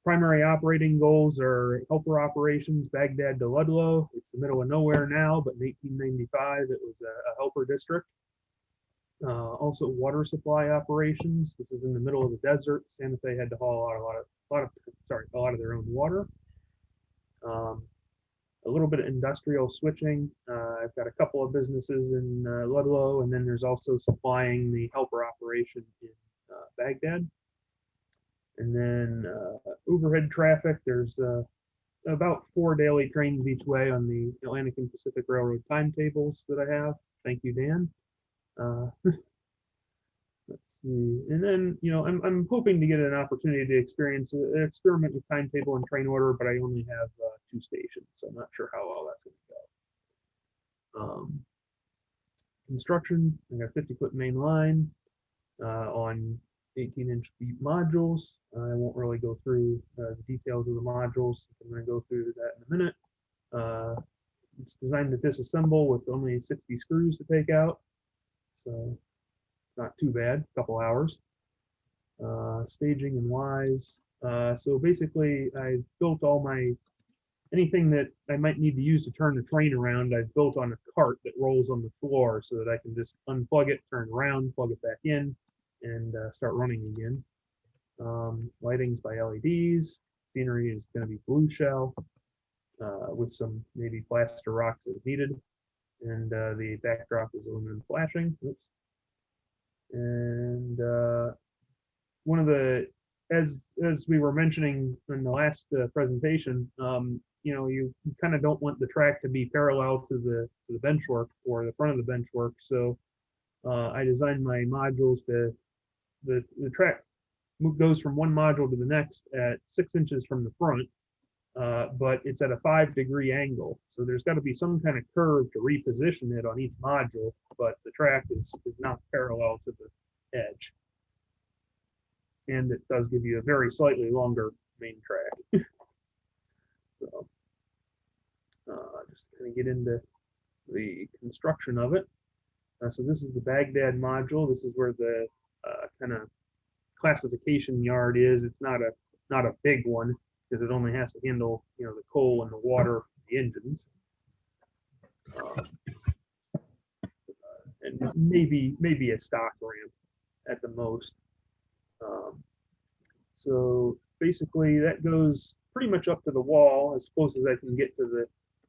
Primary operating goals are helper operations, Baghdad to Ludlow. It's the middle of nowhere now, but in 1895, it was a helper district. Also water supply operations. This is in the middle of the desert. Santa Fe had to haul a lot of their own water. A little bit of industrial switching. I've got a couple of businesses in Ludlow, and then there's also supplying the helper operation in Baghdad. And then overhead traffic, there's about 4 daily trains each way on the Atlantic and Pacific Railroad timetables that I have. Thank you, Dan. Let's see. And then, you know, I'm hoping to get an opportunity to experience an experiment with timetable and train order, but I only have 2 stations, so I'm not sure how well that's going to go. Construction, I got 50-foot main line on 18-inch deep modules. I won't really go through the details of the modules. I'm going to go through that in a minute. It's designed to disassemble with only 60 screws to take out, so not too bad, a couple hours. Staging and wise. So basically, I've built all my, anything that I might need to use to turn the train around, I've built on a cart that rolls on the floor so that I can just unplug it, turn around, plug it back in, and start running again. Lighting's by LEDs. Scenery is going to be blue shell with some maybe plaster rocks as needed. And the backdrop is aluminum flashing. Oops. And one of the, as we were mentioning in the last presentation, you know, you kind of don't want the track to be parallel to the bench work or the front of the bench work. So I designed my modules to, the track goes from one module to the next at 6 inches from the front, but it's at a 5-degree angle. So there's got to be some kind of curve to reposition it on each module, but the track is not parallel to the edge. And it does give you a very slightly longer main track. So just kind of get into the construction of it. So this is the Baghdad module. This is where the kind of classification yard is. It's not a big one because it only has to handle, you know, the coal and the water, the engines, and maybe a stock ramp at the most. So basically, that goes pretty much up to the wall as close as I can get to the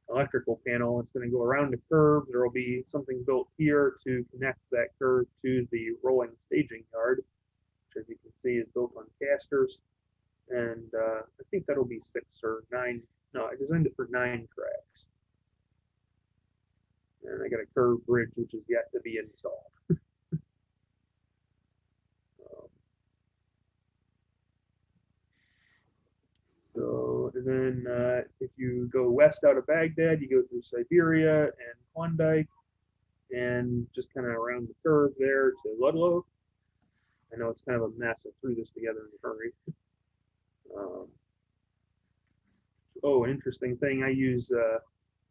electrical panel. It's going to go around the curve. There will be something built here to connect that curve to the rolling staging yard, which as you can see is built on casters. And I think that'll be 6 or 9. No, I designed it for 9 tracks. And I got a curved bridge, which is yet to be installed. So, and then if you go west out of Baghdad, you go through Siberia and Klondike, and just kind of around the curve there to Ludlow. I know it's kind of a mess. I threw this together in a hurry. Oh, an interesting thing. I use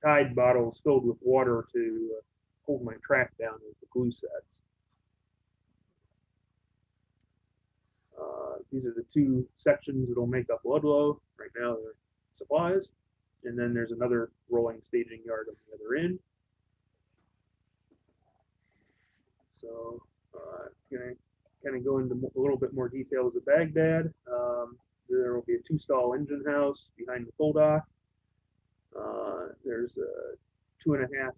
Tide bottles filled with water to hold my track down as the glue sets. These are the 2 sections that will make up Ludlow. Right now they're supplies. And then there's another rolling staging yard on the other end. So gonna kind of go into a little bit more details of Baghdad. There will be a 2-stall engine house behind the coal dock. There's a 2.5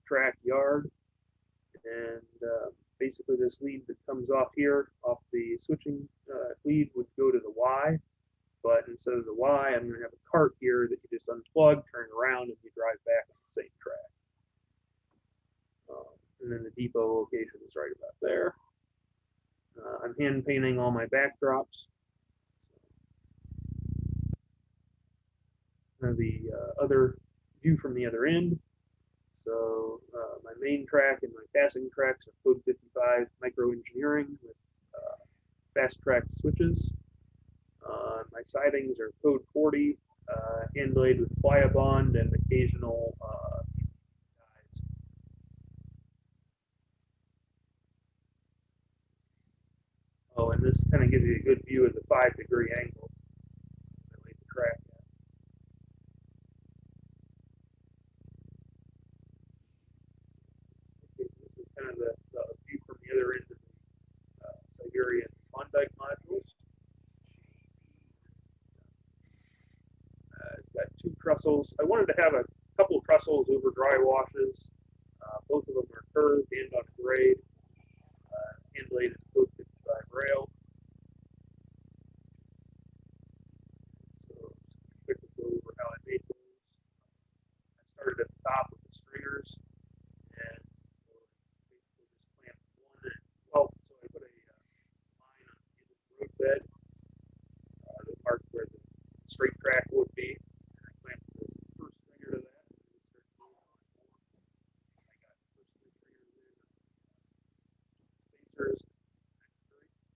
track yard, and basically this lead that comes off here, off the switching lead, would go to the Y, but instead of the Y, I'm going to have a cart here that you just unplug, turn around, and you drive back on the same track. And then the depot location is right about there. I'm hand painting all my backdrops. The other view from the other end. So my main track and my passing tracks are code 55 micro engineering with fast track switches. My sidings are code 40 hand laid with Pliabond and occasional dies. Oh, and this kind of gives you a good view of the 5-degree angle I laid the track at. Kind of the view from the other end of the Siberian Klondike modules. Got 2 trestles. I wanted to have a couple of trestles over dry washes. Both of them are curved and on grade. Hand laid in code 55 rail. So just quickly go over how I made those. I started at the top with the stringers, and so I put a line on the end of the roadbed, the part where the straight track would be, and I clamped the first stringer to that. I got the first 3 stringers in. Spacers.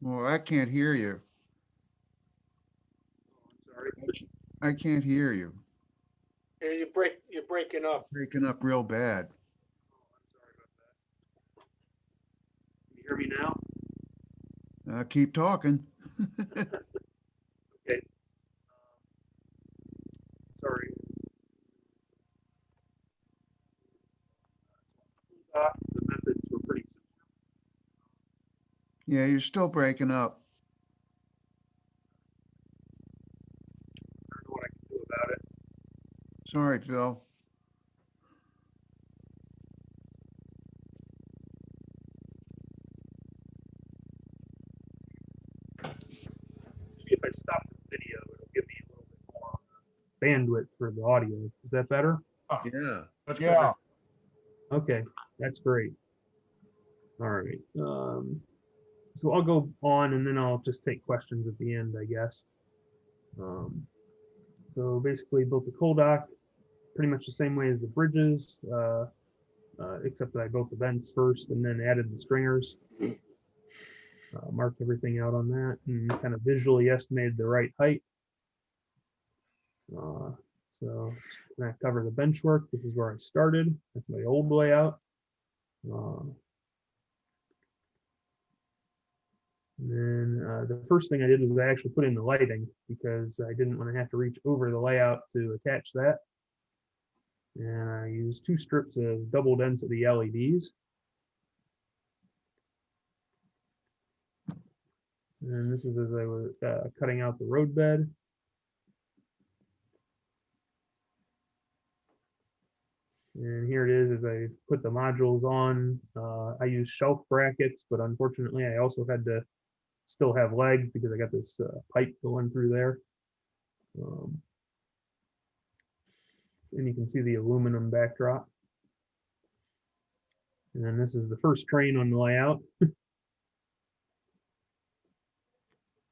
Well, I can't hear you. Oh, I'm sorry. I can't hear you. Yeah, you're breaking up. Breaking up real bad. Oh, I'm sorry about that. Can you hear me now? Keep talking. Okay. Sorry. The methods were pretty simple. Yeah, you're still breaking up. I don't know what I can do about it. Sorry, Phil. If I stop the video, it'll give me a little bit more bandwidth for the audio. Is that better? Yeah. Yeah. Okay, that's great. All right. So I'll go on and then I'll just take questions at the end, I guess. So basically built the coal dock pretty much the same way as the bridges, except that I built the vents first and then added the stringers. Marked everything out on that and kind of visually estimated the right height. So I cover the bench work. This is where I started. That's my old layout. And then the first thing I did was I actually put in the lighting because I didn't want to have to reach over the layout to attach that. And I used 2 strips of double density LEDs. And this is as I was cutting out the roadbed. And here it is as I put the modules on. I use shelf brackets, but unfortunately I also had to still have legs because I got this pipe going through there. And you can see the aluminum backdrop. And then this is the first train on the layout.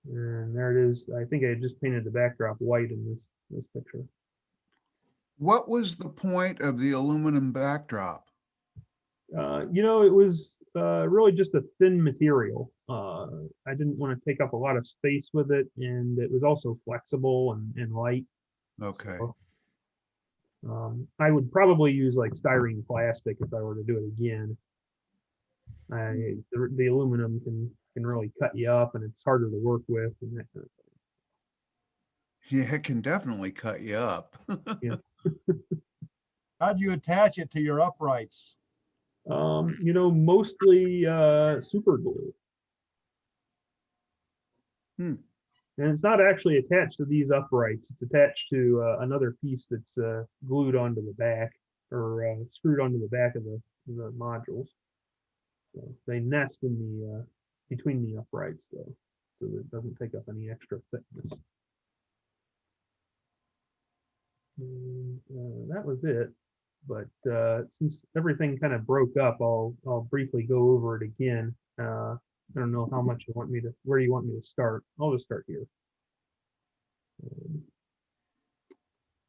And there it is. I think I just painted the backdrop white in this picture. What was the point of the aluminum backdrop? You know, it was really just a thin material. I didn't want to take up a lot of space with it, and it was also flexible and light. Okay. So, I would probably use like styrene plastic if I were to do it again. The aluminum can really cut you up, and it's harder to work with and that kind of thing. Yeah, it can definitely cut you up. Yeah. How'd you attach it to your uprights? You know, mostly super glue. Hmm. And it's not actually attached to these uprights. It's attached to another piece that's glued onto the back or screwed onto the back of the modules. So they nest in the between the uprights, though, so that it doesn't take up any extra thickness. And, that was it. But since everything kind of broke up, I'll briefly go over it again. I don't know how much you want me to, where you want me to start. I'll just start here.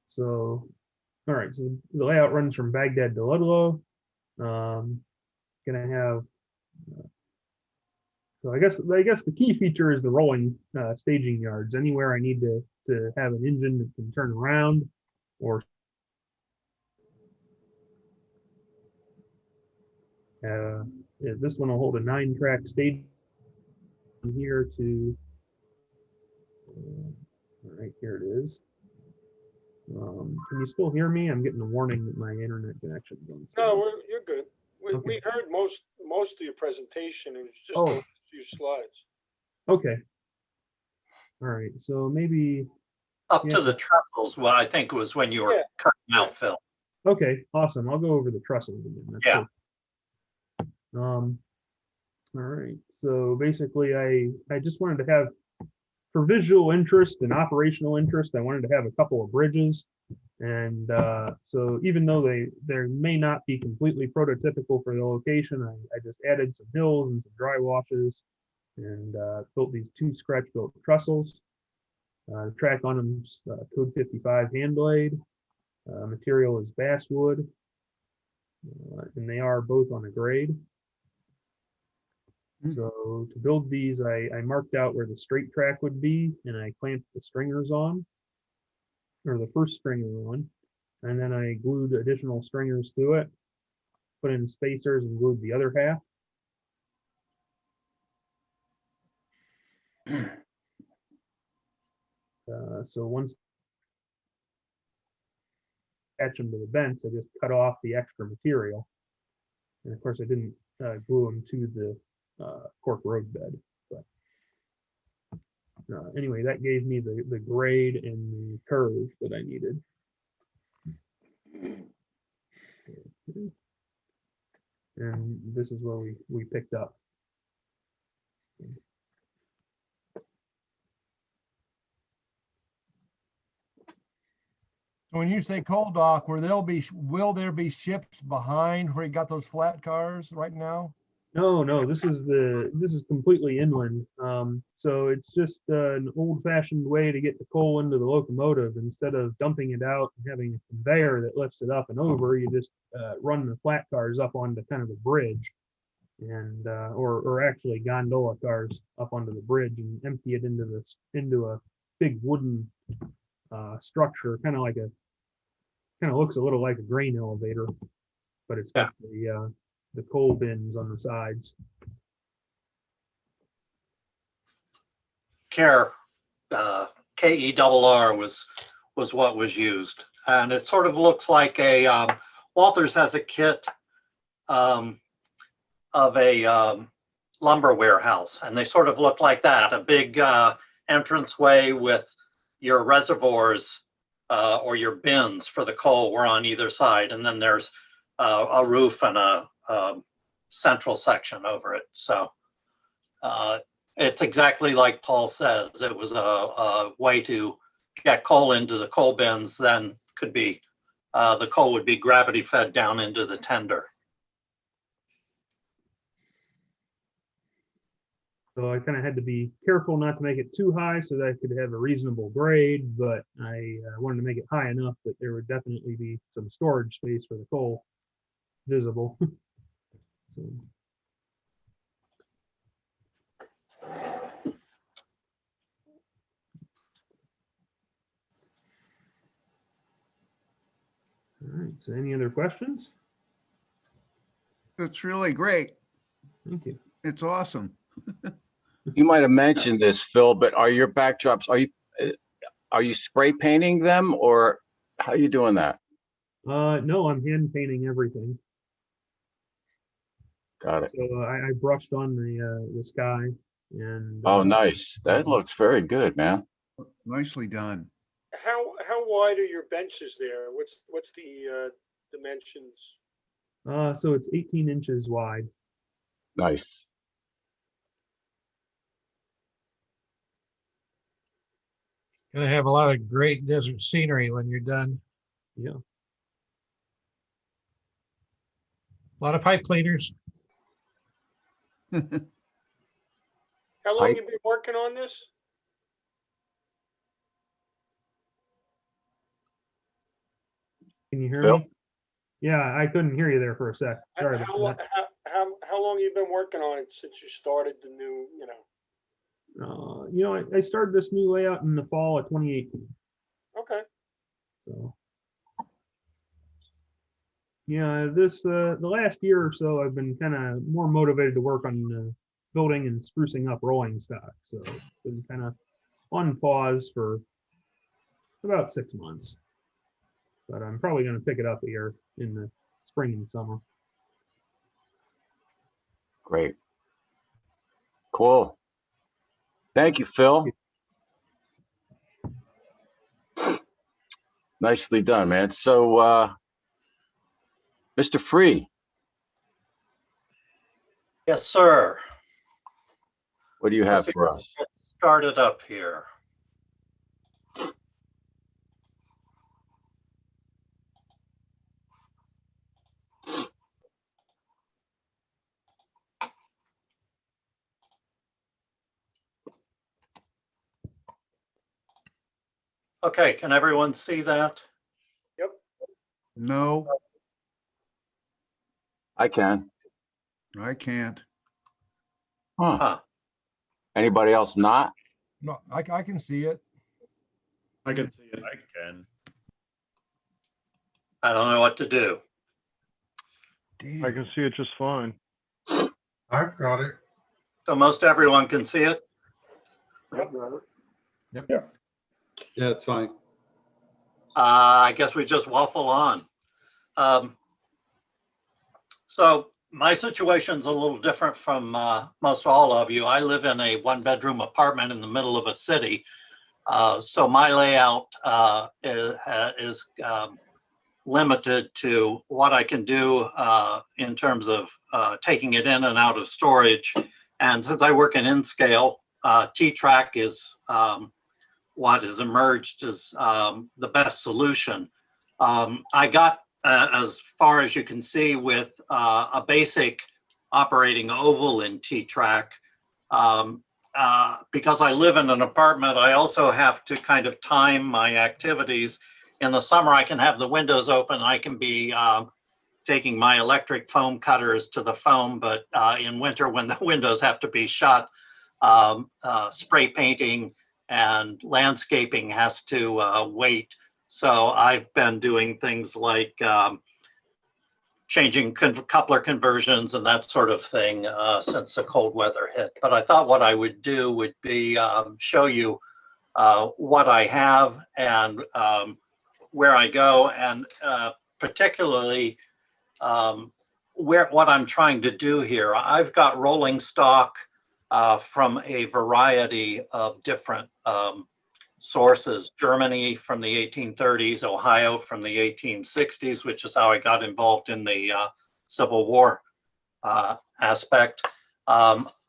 So, all right. So the layout runs from Baghdad to Ludlow. Gonna have. So I guess the key feature is the rolling staging yards. Anywhere I need to have an engine that can turn around, or yeah, this one will hold a 9-track stage here to. All right, here it is. Can you still hear me? I'm getting a warning that my internet connection is on. No, you're good. We Okay. heard most of your presentation. It was just Oh. a few slides. Okay. All right. So maybe. Up Yeah. to the Trestles, well, I think it was when you were Yeah. cutting out Phil. Okay. Awesome. I'll go over the Trestles again. That's Yeah. good. All right. So basically, I just wanted to have, for visual interest and operational interest, I wanted to have a couple of bridges. And so even though they may not be completely prototypical for the location, I just added some hills and some dry washes and built these 2 scratch-built trestles. The track on them is code 55 hand blade. Material is basswood, and they are both on a grade. So to build these, I marked out where the straight track would be, and I clamped the stringers on, or the first stringer on, and then I glued additional stringers to it, put in spacers and glued the other half. So once attach them to the vents, I just cut off the extra material. And of course, I didn't glue them to the cork road bed. But anyway, that gave me the grade and the curve that I needed. And this is where we picked up. So when you say cold dock, will there be ships behind where you got those flat cars right now? No, this is completely inland. So it's just an old-fashioned way to get the coal into the locomotive. Instead of dumping it out and having a conveyor that lifts it up and over, you just run the flat cars up onto kind of a bridge, and or actually gondola cars up onto the bridge and empty it into a big wooden structure, kind of looks a little like a grain elevator, but it's got the coal bins on the sides. KERR was what was used, and it sort of looks like a Walters has a kit of a lumber warehouse, and they sort of look like that, a big entranceway with your reservoirs or your bins for the coal were on either side. And then there's a roof and a central section over it. So it's exactly like Paul says. It was a way to get coal into the coal bins, then could be, the coal would be gravity fed down into the tender. So I kind of had to be careful not to make it too high so that I could have a reasonable grade, but I wanted to make it high enough that there would definitely be some storage space for the coal visible. So. All right, so any other questions? It's really great. Thank you. It's awesome. You might have mentioned this, Phil, but are your backdrops, are you spray painting them, or how are you doing that? No, I'm hand painting everything. Got it. So I brushed on the sky and. Oh, nice. That looks very good, man. Nicely done. How wide are your benches there? What's the dimensions? So it's 18 inches wide. Nice. Gonna have a lot of great desert scenery when you're done. Yeah. A lot of pipe cleaners. How long Pipe. you been working on this? Can you hear Phil? me? Yeah, I couldn't hear you there for a sec. Sorry How about how long you been working on it since you started the new, that. I started this new layout in the fall of 2018. Okay. So. Yeah, the last year or so, I've been kind of more motivated to work on building and sprucing up rolling stock. So been kind of on pause for about 6 months. But I'm probably going to pick it up here in the spring and summer. Great. Cool. Thank you, Phil. Nicely done, man. So, Mr. Free, Yes, sir. what do you have Let's see. for us? Get started up here. Okay, can everyone see that? Yep. No, I can. I can't. Huh. Huh. Anybody else not? No, I can see it. I can see it. I can. I don't know what to do. Damn. I can see it just fine. I've got it. So most everyone can see it? Yeah, it's fine. I guess we just waffle on. So my situation's a little different from most all of you. I live in a one-bedroom apartment in the middle of a city. So my layout is limited to what I can do in terms of taking it in and out of storage. And since I work in N-scale, T-track is what has emerged as the best solution. I got as far as you can see with a basic operating oval in T-track. Because I live in an apartment, I also have to kind of time my activities. In the summer, I can have the windows open. I can be taking my electric foam cutters to the foam, but in winter, when the windows have to be shut, spray painting and landscaping has to wait. So I've been doing things like changing coupler conversions and that sort of thing since the cold weather hit. But I thought what I would do would be show you what I have and where I go, and particularly what I'm trying to do here. I've got rolling stock from a variety of different sources: Germany from the 1830s, Ohio from the 1860s, which is how I got involved in the Civil War aspect.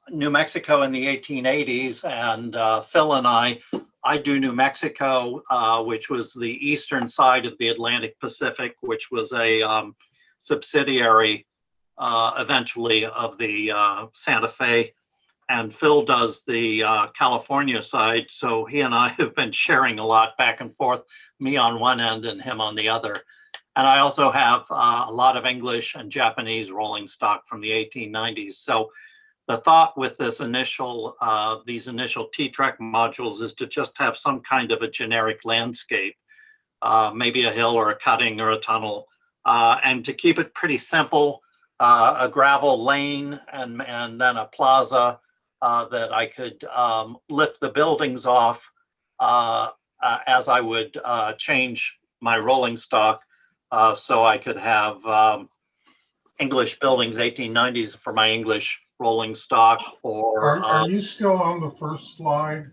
New Mexico in the 1880s, and Phil and I do New Mexico, which was the eastern side of the Atlantic Pacific, which was a subsidiary eventually of the Santa Fe. And Phil does the California side. So he and I have been sharing a lot back and forth, me on one end and him on the other. And I also have a lot of English and Japanese rolling stock from the 1890s. So the thought with this initial, these initial T-Trek modules is to just have some kind of a generic landscape, maybe a hill or a cutting or a tunnel, and to keep it pretty simple, a gravel lane and then a plaza that I could lift the buildings off as I would change my rolling stock, so I could have English buildings, 1890s for my English rolling stock. Or are you still on the first slide?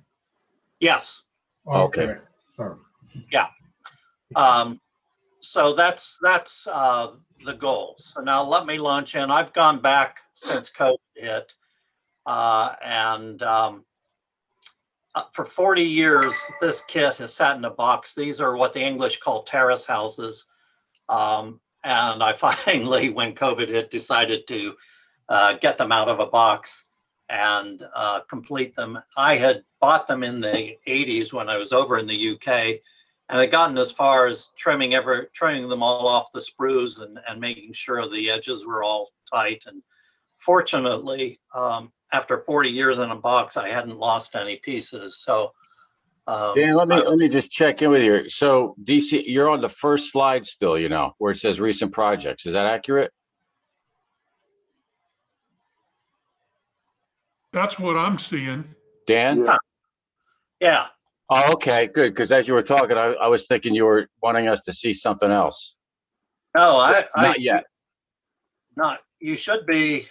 Yes. Okay. Sorry. Yeah. So that's the goal. So now let me launch in. I've gone back since COVID hit, and for 40 years, this kit has sat in a box. These are what the English call terrace houses. And I finally, when COVID hit, decided to get them out of a box and complete them. I had bought them in the 80s when I was over in the UK, and I'd gotten as far as trimming them all off the sprues and making sure the edges were all tight. And fortunately, after 40 years in a box, I hadn't lost any pieces. So Dan, let me just check in with you. So DC, you're on the first slide still, you know, where it says recent projects. Is that accurate? That's what I'm seeing. Dan? Yeah. Oh, okay, good. Because as you were talking, I was thinking you were wanting us to see something else. No, Not yet. You should be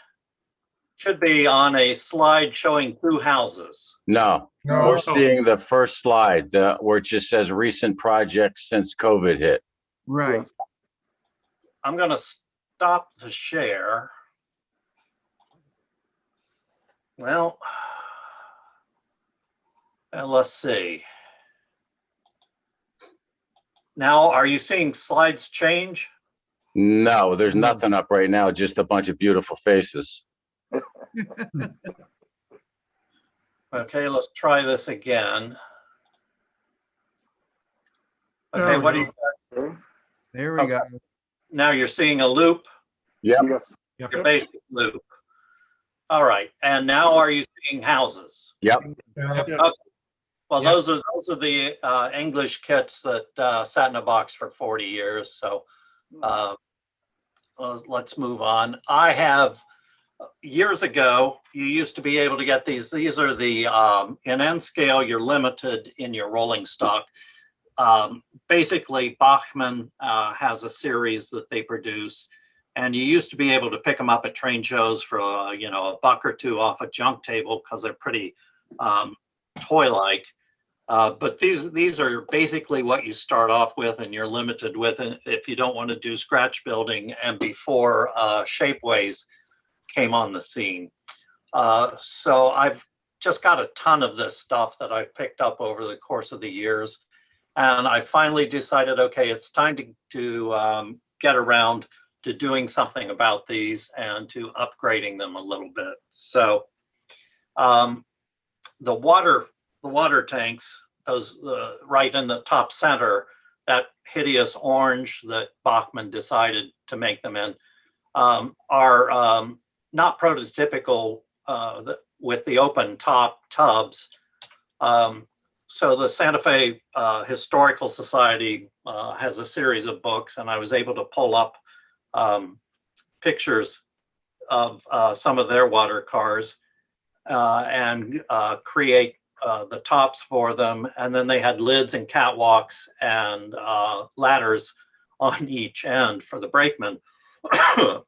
on a slide showing 2 houses. No, we're seeing the first slide where it just says recent projects since COVID hit. Right. I'm going to stop the share. Well, let's see. Now, are you seeing slides change? No, there's nothing up right now, just a bunch of beautiful faces. Okay, let's try this again. Okay, what do you? There we go. Now you're seeing a loop. Yep. Your basic loop. All right, and now are you seeing houses? Yep. Okay. Well, those are the English kits that sat in a box for 40 years. So let's move on. I have years ago, you used to be able to get these. These are the in N scale. You're limited in your rolling stock. Basically, Bachmann has a series that they produce, and you used to be able to pick them up at train shows for a buck or two off a junk table because they're pretty toy-like. But these are basically what you start off with, and you're limited with if you don't want to do scratch building and before shapeways came on the scene. So I've just got a ton of this stuff that I've picked up over the course of the years. And I finally decided, okay, it's time to get around to doing something about these and to upgrading them a little bit. So the water tanks, those right in the top center, that hideous orange that Bachmann decided to make them in, are not prototypical with the open top tubs. So the Santa Fe Historical Society has a series of books, and I was able to pull up pictures of some of their water cars and create the tops for them. And then they had lids and catwalks and ladders on each end for the brakemen.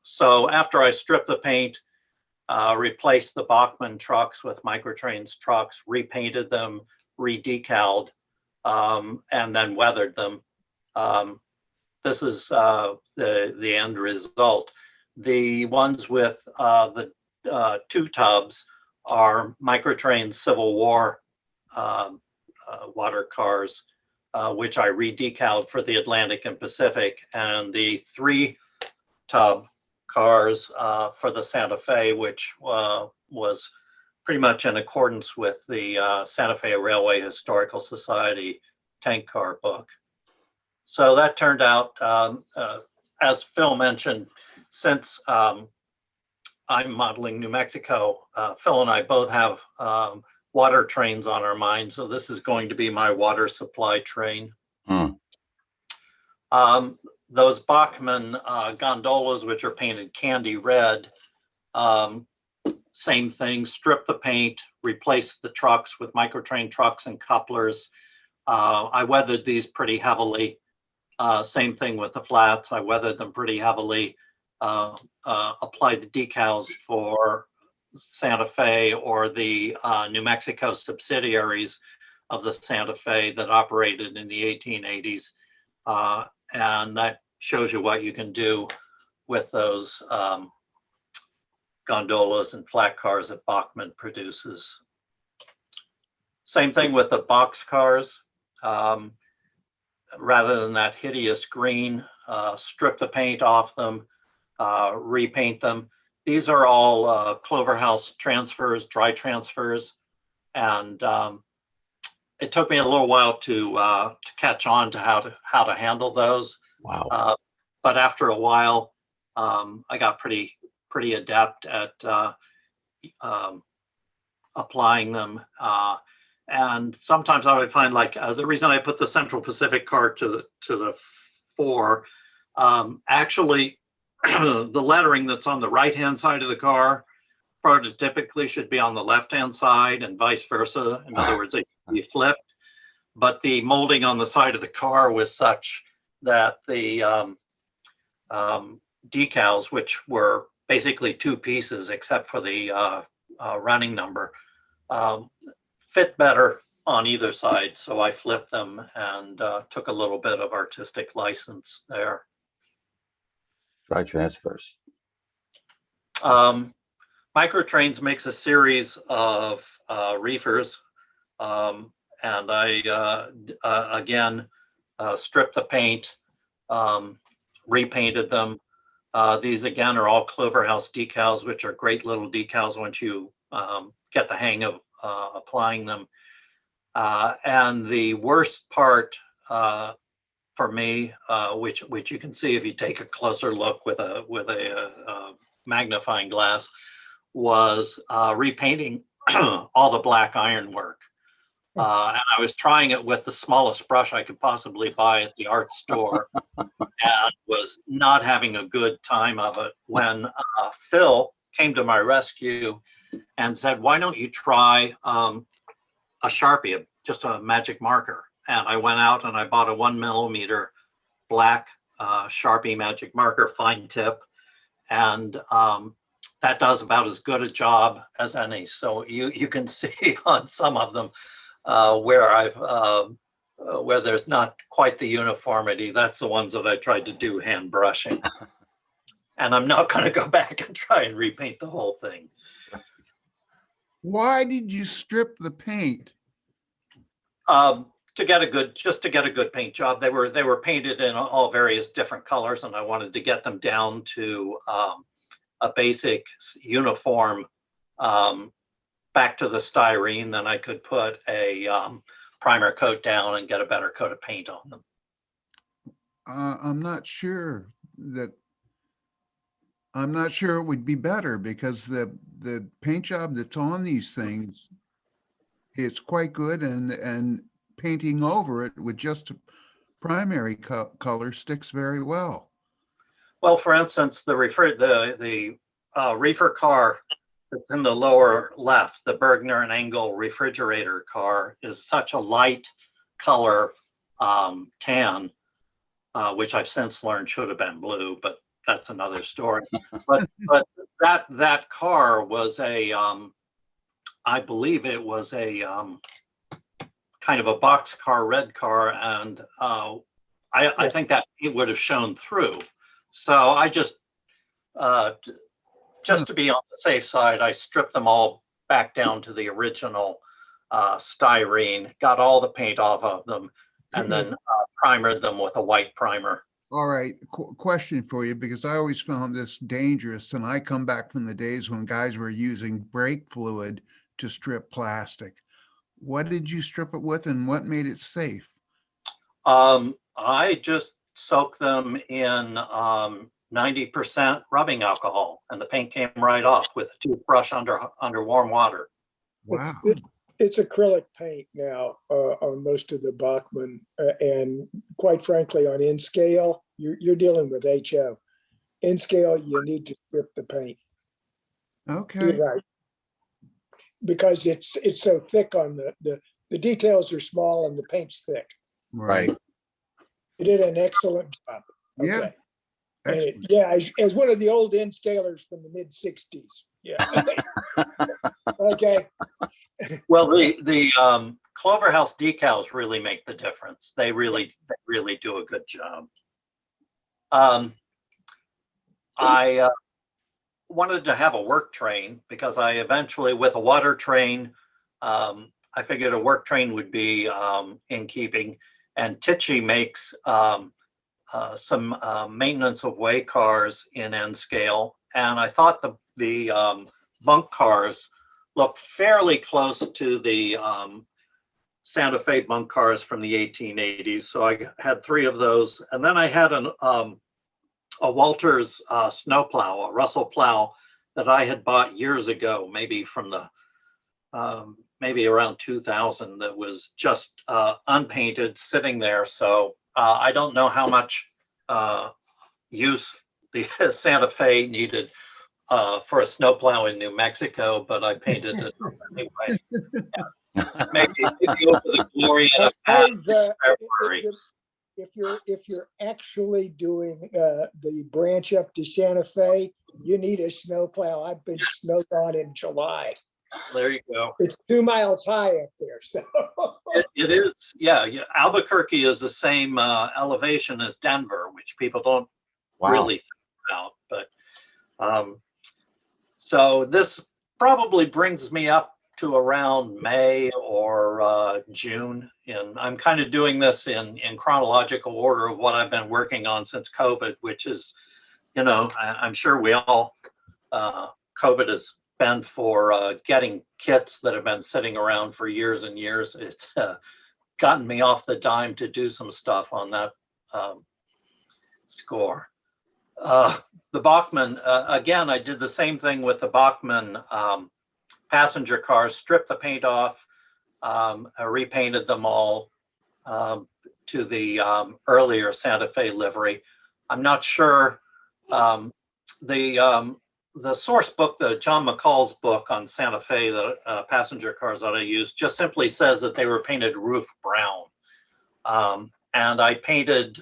So after I stripped the paint, replaced the Bachmann trucks with Microtrains trucks, repainted them, redecaled, and then weathered them. This is the end result. The ones with the two tubs are Microtrain Civil War water cars, which I re-decaled for the Atlantic and Pacific, and the 3 tub cars for the Santa Fe, which was pretty much in accordance with the Santa Fe Railway Historical Society tank car book. So that turned out, as Phil mentioned, since I'm modeling New Mexico, Phil and I both have water trains on our mind. So this is going to be my water supply train. Those Bachmann gondolas, which are painted candy red, same thing, strip the paint, replace the trucks with Microtrain trucks and couplers. I weathered these pretty heavily. Same thing with the flats. I weathered them pretty heavily. Applied the decals for Santa Fe or the New Mexico subsidiaries of the Santa Fe that operated in the 1880s. And that shows you what you can do with those gondolas and flat cars that Bachmann produces. Same thing with the box cars. Rather than that hideous green, strip the paint off them, repaint them. These are all Cloverhouse transfers, dry transfers. And it took me a little while to catch on to how to handle those. Wow. But after a while, I got pretty adept at applying them. And sometimes I would find, like, the reason I put the Central Pacific car to the fore, actually the lettering that's on the right-hand side of the car prototypically should be on the left-hand side and vice versa. In other words, they should be flipped. But the molding on the side of the car was such that the decals, which were basically 2 pieces except for the running number, fit better on either side. So I flipped them and took a little bit of artistic license there. Dry transfers. Microtrains makes a series of reefers. And I, again, stripped the paint, repainted them. These, again, are all Cloverhouse decals, which are great little decals once you get the hang of applying them. And the worst part for me, which you can see if you take a closer look with a magnifying glass, was repainting all the black ironwork. And I was trying it with the smallest brush I could possibly buy at the art store, and was not having a good time of it when Phil came to my rescue and said, "Why don't you try a Sharpie, just a magic marker?" And I went out and I bought a 1mm black Sharpie magic marker, fine tip, and that does about as good a job as any. So you can see on some of them where there's not quite the uniformity. That's the ones that I tried to do hand brushing. And I'm not going to go back and try and repaint the whole thing. Why did you strip the paint? To get a good paint job. They were painted in all various different colors, and I wanted to get them down to a basic uniform, back to the styrene. Then I could put a primer coat down and get a better coat of paint on them. I'm not sure it would be better, because the paint job that's on these things, it's quite good, and painting over it with just a primary color sticks very well. Well, for instance, the reefer car that's in the lower left, the Bergner and Engel refrigerator car, is such a light color tan, which I've since learned should have been blue, but that's another story. But that car was a, I believe it was a kind of a boxcar red car, and I think that it would have shown through. So I just to be on the safe side, I stripped them all back down to the original styrene, got all the paint off of them, and then primered them with a white primer. All right, question for you, because I always found this dangerous, and I come back from the days when guys were using brake fluid to strip plastic. What did you strip it with, and what made it safe? I just soaked them in 90% rubbing alcohol, and the paint came right off with a toothbrush under warm water. Wow. It's acrylic paint now on most of the Bachmann, and quite frankly, on N scale, you're dealing with HO. N scale, you need to strip the paint. Okay. You're right, because it's so thick on the details are small and the paint's thick. Right. You did an excellent job. Yeah. Okay. Excellent. Yeah, as one of the old N scalers from the mid '60s. Yeah. Okay. Well, the Cloverhouse decals really make the difference. They really do a good job. I wanted to have a work train because I eventually, with a water train, I figured a work train would be in keeping. And Tichy makes some maintenance of way cars in N scale, and I thought the bunk cars look fairly close to the Santa Fe bunk cars from the 1880s. So I had 3 of those. And then I had a Walters snowplow, a Russell plow that I had bought years ago, maybe from the, maybe around 2000, that was just unpainted sitting there. So I don't know how much use the Santa Fe needed for a snowplow in New Mexico, but I painted it anyway. Maybe over the glory of February. If you're actually doing the branch up to Santa Fe, you need a snowplow. I've been snowed on in July. There you go. It's 2 miles high up there, so it is. Yeah, Albuquerque is the same elevation as Denver, which people don't really think about. But so this probably brings me up to around May or June, and I'm kind of doing this in chronological order of what I've been working on since COVID, which is, you know, I'm sure we all COVID has been for getting kits that have been sitting around for years and years. It's gotten me off the dime to do some stuff on that score. The Bachmann, again, I did the same thing with the Bachmann passenger cars, stripped the paint off, I repainted them all to the earlier Santa Fe livery. I'm not sure, the source book, the John McCall's book on Santa Fe, the passenger cars that I used, just simply says that they were painted roof brown. And I painted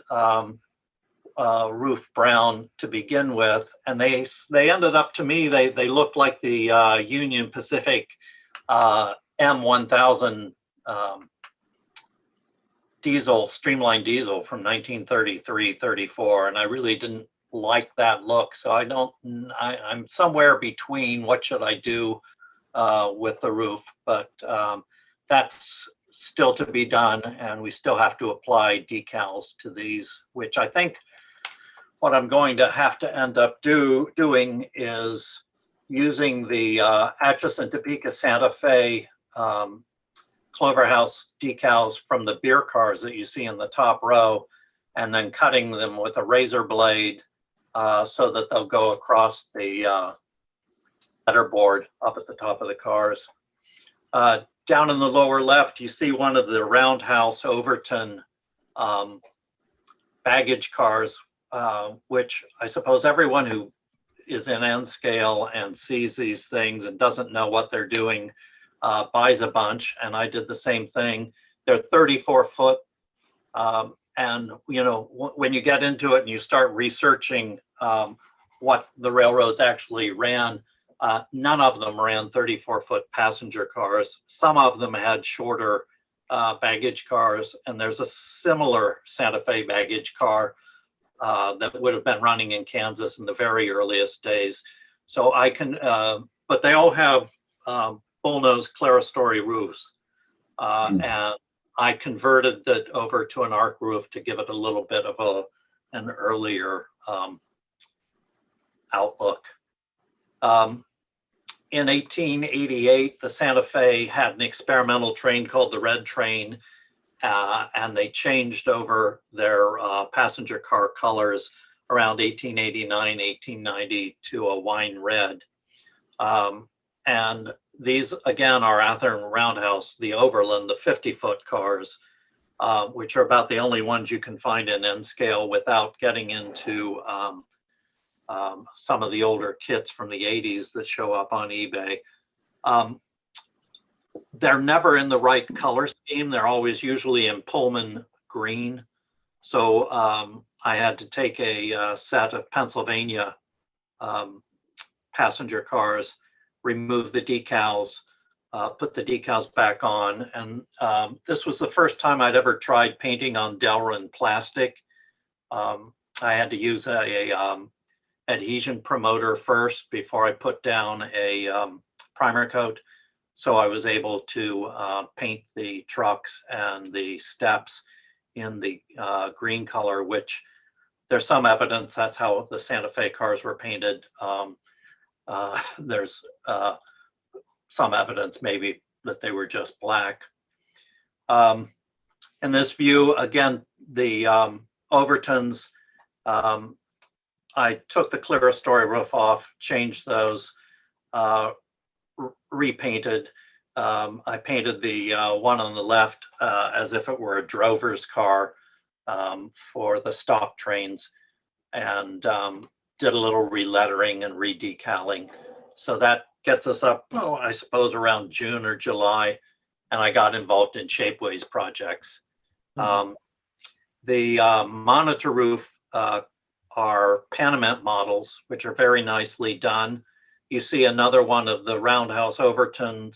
roof brown to begin with, and they ended up, to me, they looked like the Union Pacific M1000 diesel, streamlined diesel from 1933-34, and I really didn't like that look. So I'm somewhere between what should I do with the roof, but that's still to be done, and we still have to apply decals to these, which I think what I'm going to have to end up doing is using the Atchison Topeka Santa Fe Cloverhouse decals from the beer cars that you see in the top row, and then cutting them with a razor blade so that they'll go across the letterboard up at the top of the cars. Down in the lower left, you see one of the Roundhouse Overton baggage cars, which I suppose everyone who is in N scale and sees these things and doesn't know what they're doing buys a bunch, and I did the same thing. They're 34 foot, and you know, when you get into it and you start researching what the railroads actually ran, none of them ran 34 foot passenger cars. Some of them had shorter baggage cars, and there's a similar Santa Fe baggage car that would have been running in Kansas in the very earliest days. So I can, but they all have bullnose clerestory roofs. And I converted that over to an arc roof to give it a little bit of an earlier outlook. In 1888, the Santa Fe had an experimental train called the Red Train, and they changed over their passenger car colors around 1889, 1890 to a wine red. And these, again, are Athearn Roundhouse, the Overland, the 50-foot cars, which are about the only ones you can find in N scale without getting into some of the older kits from the 80s that show up on eBay. They're never in the right color scheme. They're always usually in Pullman green. So I had to take a set of Pennsylvania passenger cars, remove the decals, put the decals back on. And this was the first time I'd ever tried painting on Delrin plastic. I had to use a adhesion promoter first before I put down a primer coat. So I was able to paint the trucks and the steps in the green color, which there's some evidence that's how the Santa Fe cars were painted. There's some evidence maybe that they were just black. In this view, again, the Overtons, I took the clerestory roof off, changed those, repainted. I painted the one on the left as if it were a drover's car for the stock trains, and did a little relettering and redecaling. So that gets us up, oh, I suppose around June or July, and I got involved in Shapeways projects. The monitor roof are Panamint models, which are very nicely done. You see another one of the Roundhouse Overton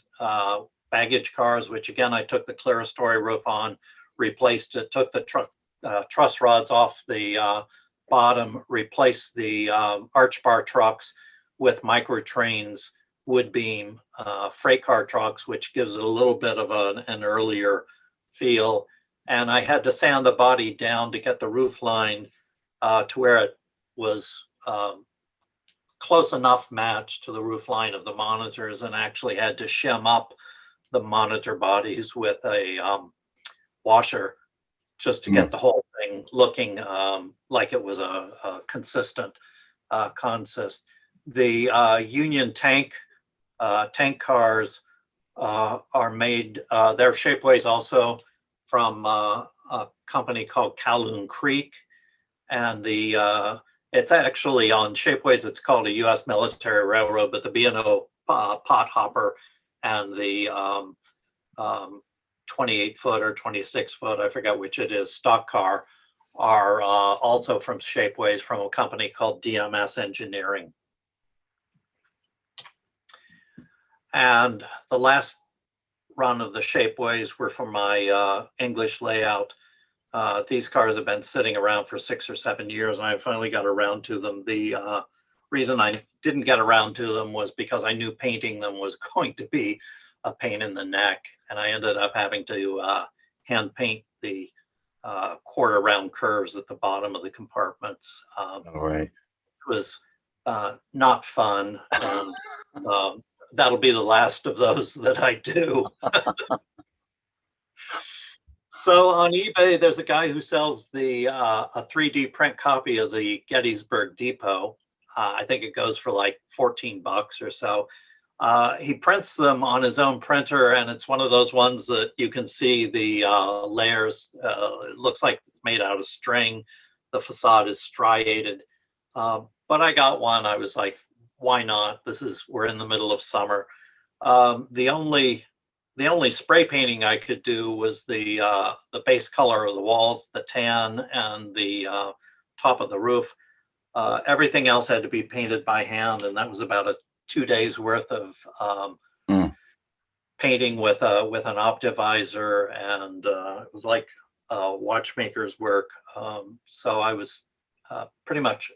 baggage cars, which again, I took the clerestory roof on, replaced it, took the truss rods off the bottom, replaced the arch bar trucks with micro trains, wood beam freight car trucks, which gives it a little bit of an earlier feel. And I had to sand the body down to get the roof line to where it was close enough match to the roof line of the monitors, and actually had to shim up the monitor bodies with a washer just to get the whole thing looking like it was a consistent consist. The Union tank cars are made, they're Shapeways also from a company called Calhoun Creek. And it's actually on Shapeways, it's called a U.S. military railroad, but the B&O pot hopper and the 28-foot or 26-foot, I forget which it is, stock car, are also from Shapeways, from a company called DMS Engineering. And the last run of the Shapeways were from my English layout. These cars have been sitting around for 6 or 7 years, and I finally got around to them. The reason I didn't get around to them was because I knew painting them was going to be a pain in the neck, and I ended up having to hand paint the quarter round curves at the bottom of the compartments. All right. It was not fun, and that'll be the last of those that I do. So on eBay, there's a guy who sells the a 3D print copy of the Gettysburg Depot. I think it goes for like $14 or so. He prints them on his own printer, and it's one of those ones that you can see the layers. It looks like it's made out of string. The facade is striated. But I got one. I was like, why not? We're in the middle of summer. The only spray painting I could do was the base color of the walls, the tan, and the top of the roof. Everything else had to be painted by hand, and that was about 2 days worth of painting with an Optivisor, and it was like watchmaker's work. So I was pretty much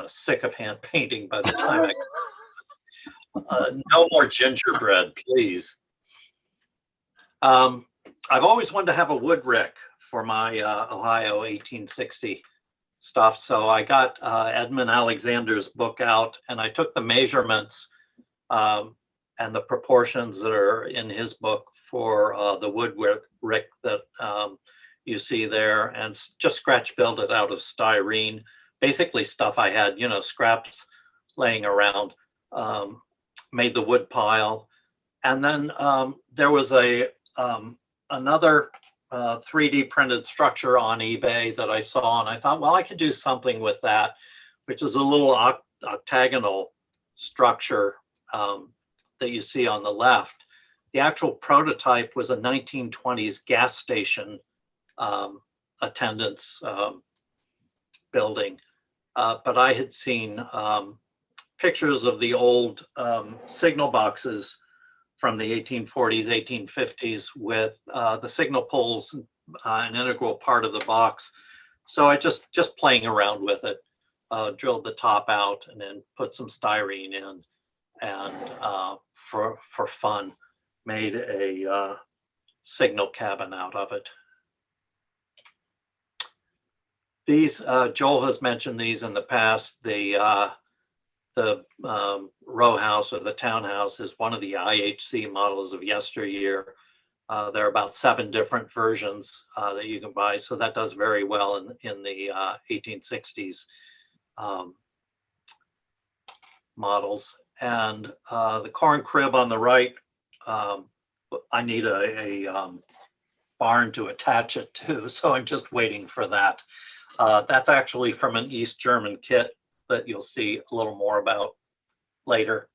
sick of hand painting by the time no more gingerbread, please. I've always wanted to have a wood rick for my Ohio 1860 stuff. So I got Edmund Alexander's book out, and I took the measurements and the proportions that are in his book for the wood rick that you see there, and just scratch built it out of styrene. Basically stuff I had, you know, scraps laying around, made the wood pile. And then there was another 3D printed structure on eBay that I saw, and I thought, well, I could do something with that, which is a little octagonal structure that you see on the left. The actual prototype was a 1920s gas station attendance building, but I had seen pictures of the old signal boxes from the 1840s, 1850s with the signal poles an integral part of the box. So I just playing around with it, drilled the top out and then put some styrene in, and for fun, made a signal cabin out of it. These, Joel has mentioned these in the past. The row house or the townhouse is one of the IHC models of yesteryear. There are about 7 different versions that you can buy, so that does very well in the 1860s models. And the corn crib on the right, I need a barn to attach it to, so I'm just waiting for that. That's actually from an East German kit that you'll see a little more about later.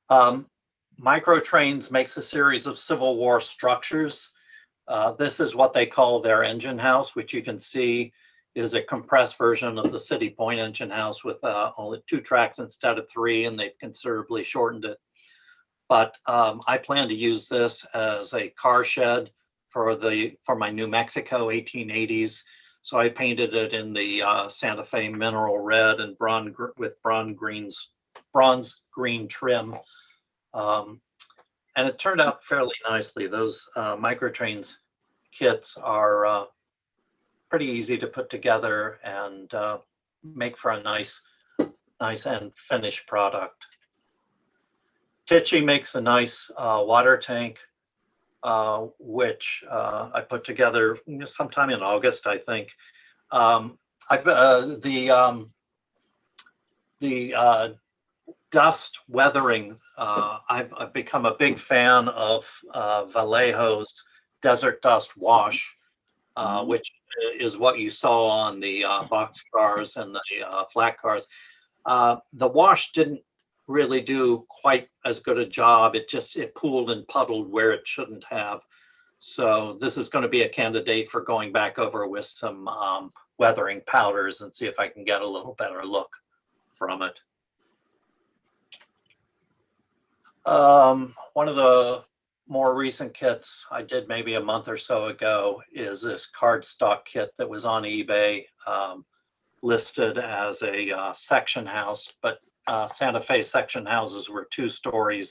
Microtrains makes a series of Civil War structures. This is what they call their engine house, which you can see is a compressed version of the City Point engine house with only 2 tracks instead of 3, and they've considerably shortened it. But I plan to use this as a car shed for my New Mexico 1880s. So I painted it in the Santa Fe mineral red and bronze green trim. And it turned out fairly nicely. Those Microtrains kits are pretty easy to put together and make for a nice and finished product. Tichy makes a nice water tank, which I put together sometime in August, I think. The dust weathering, I've become a big fan of Vallejo's Desert Dust Wash, which is what you saw on the box cars and the flat cars. The wash didn't really do quite as good a job. It pooled and puddled where it shouldn't have. So this is going to be a candidate for going back over with some weathering powders and see if I can get a little better look from it. One of the more recent kits I did maybe a month or so ago is this Cardstock Kit that was on eBay, listed as a section house, but Santa Fe section houses were 2-story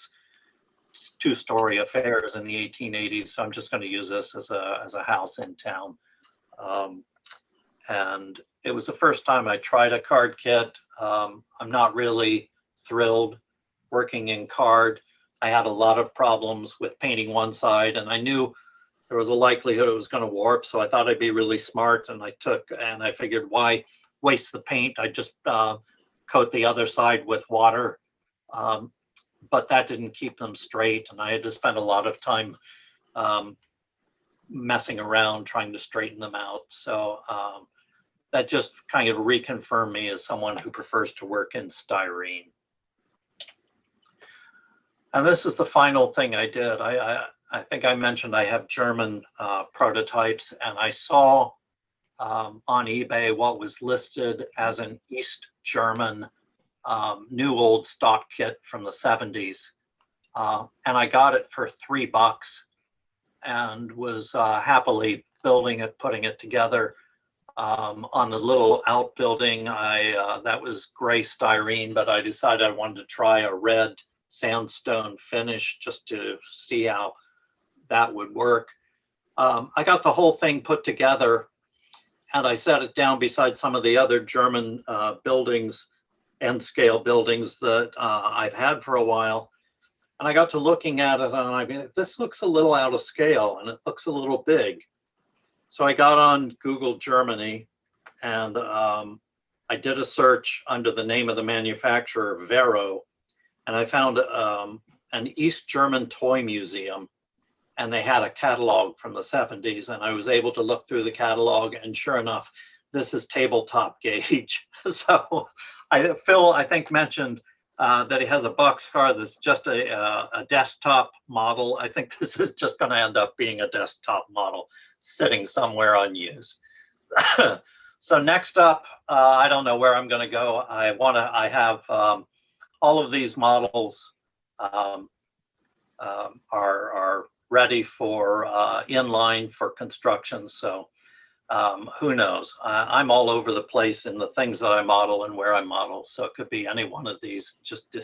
affairs in the 1880s. So I'm just going to use this as a house in town. And it was the first time I tried a card kit. I'm not really thrilled working in card. I had a lot of problems with painting one side, and I knew there was a likelihood it was going to warp. So I thought I'd be really smart, and I figured, why waste the paint? I just coat the other side with water. But that didn't keep them straight, and I had to spend a lot of time messing around trying to straighten them out. So that just kind of reconfirmed me as someone who prefers to work in styrene. And this is the final thing I did. I think I mentioned I have German prototypes, and I saw on eBay what was listed as an East German new old stock kit from the 70s. And I got it for $3 and was happily building it, putting it together. On the little outbuilding, that was gray styrene, but I decided I wanted to try a red sandstone finish just to see how that would work. I got the whole thing put together and I set it down beside some of the other German buildings, end scale buildings that I've had for a while. And I got to looking at it and I mean, this looks a little out of scale and it looks a little big. So I got on Google Germany and I did a search under the name of the manufacturer, Vero, and I found an East German toy museum, and they had a catalog from the 70s, and I was able to look through the catalog, and sure enough, this is tabletop gauge. So Phil, I think, mentioned that he has a boxcar that's just a desktop model. I think this is just going to end up being a desktop model sitting somewhere unused. So next up, I don't know where I'm going to go. I have all of these models are ready for inline for construction. So who knows? I'm all over the place in the things that I model and where I model. So it could be any one of these, just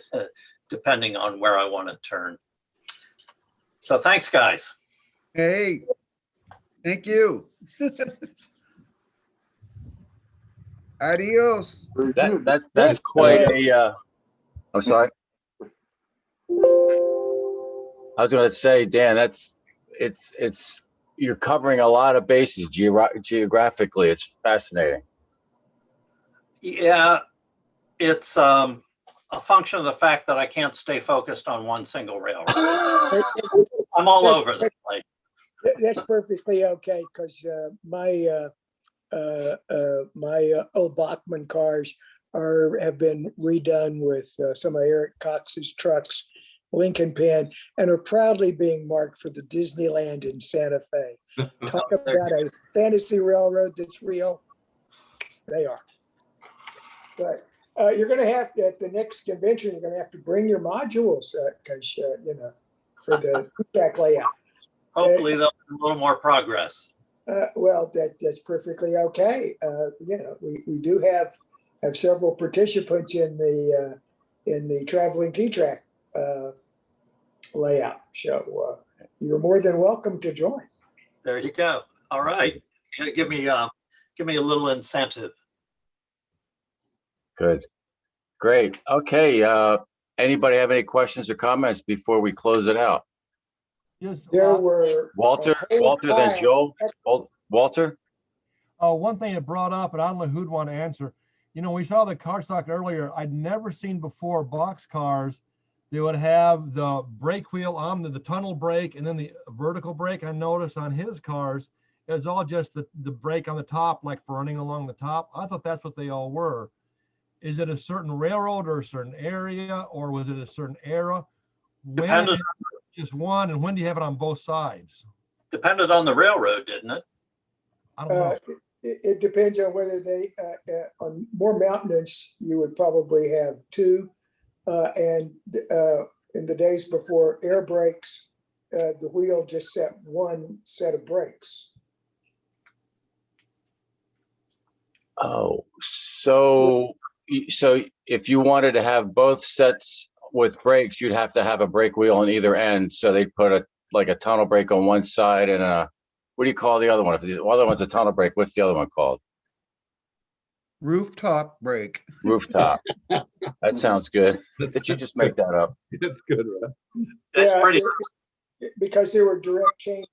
depending on where I want to turn. So thanks, guys. Hey, thank you. Adios. That's quite a, I'm sorry. I was going to say, Dan, it's you're covering a lot of bases geographically. It's fascinating. Yeah, it's a function of the fact that I can't stay focused on one single railroad. I'm all over the place. That's perfectly okay, because my old Bachmann cars have been redone with some of Eric Cox's trucks, Lincoln Pen, and are proudly being marked for the Disneyland in Santa Fe. Talk about a fantasy railroad that's real. They are. But you're going to have to, at the next convention, you're going to have to bring your modules, because you know, for the track layout. Hopefully there'll be a little more progress. Well, that's perfectly okay. You know, we do have several participants in the traveling T-track layout. So you're more than welcome to join. There you go. All right, give me a little incentive. Good, great. Okay. Anybody have any questions or comments before we close it out? Yes. There were Walter, then Joe. Walter. One thing it brought up, and I don't know who'd want to answer. You know, we saw the cardstock earlier. I'd never seen before box cars. They would have the brake wheel on the tunnel brake and then the vertical brake. I noticed on his cars, it was all just the brake on the top, like for running along the top. I thought that's what they all were. Is it a certain railroad or a certain area, or was it a certain era? When just one, and when do you have it on both sides? Depended on the railroad, didn't it? I don't know. It depends on whether they, on more mountainous, you would probably have two. And in the days before air brakes, the wheel just set one set of brakes. Oh, so if you wanted to have both sets with brakes, you'd have to have a brake wheel on either end. So they'd put a tunnel brake on one side and what do you call the other one? If the other one's a tunnel brake, what's the other one called? Rooftop brake. Rooftop. That sounds good. Did you just make that up? That's good, right? That's pretty. Because there were direct chains.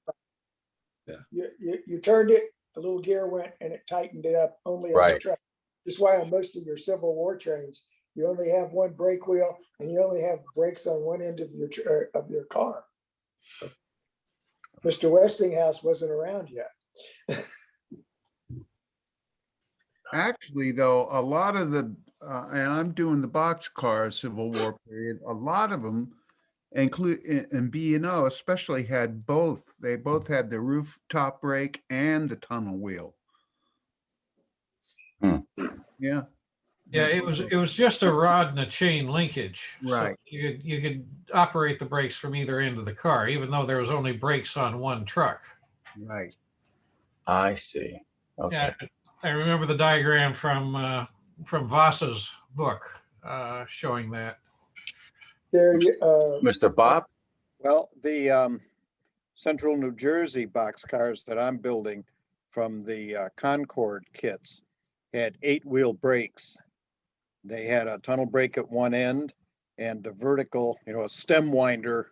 Yeah. You turned it, the little gear went, and it tightened it up only on the track. That's why on most of your Civil War trains, you only have one brake wheel, and you only have brakes on one end of your car. Mr. Westinghouse wasn't around yet. Actually, though, a lot of the, and I'm doing the boxcar Civil War period, a lot of them include, and B&O especially had both. They both had the rooftop brake and the tunnel wheel. Hmm. Yeah. Yeah, it was just a rod and a chain linkage. So Right. you could operate the brakes from either end of the car, even though there was only brakes on one truck. Right. I see. Okay. Yeah, I remember the diagram from Voss's book showing that. There, Mr. Bob? Well, the Central New Jersey boxcars that I'm building from the Concord kits had 8-wheel brakes. They had a tunnel brake at one end and a vertical, a stem winder,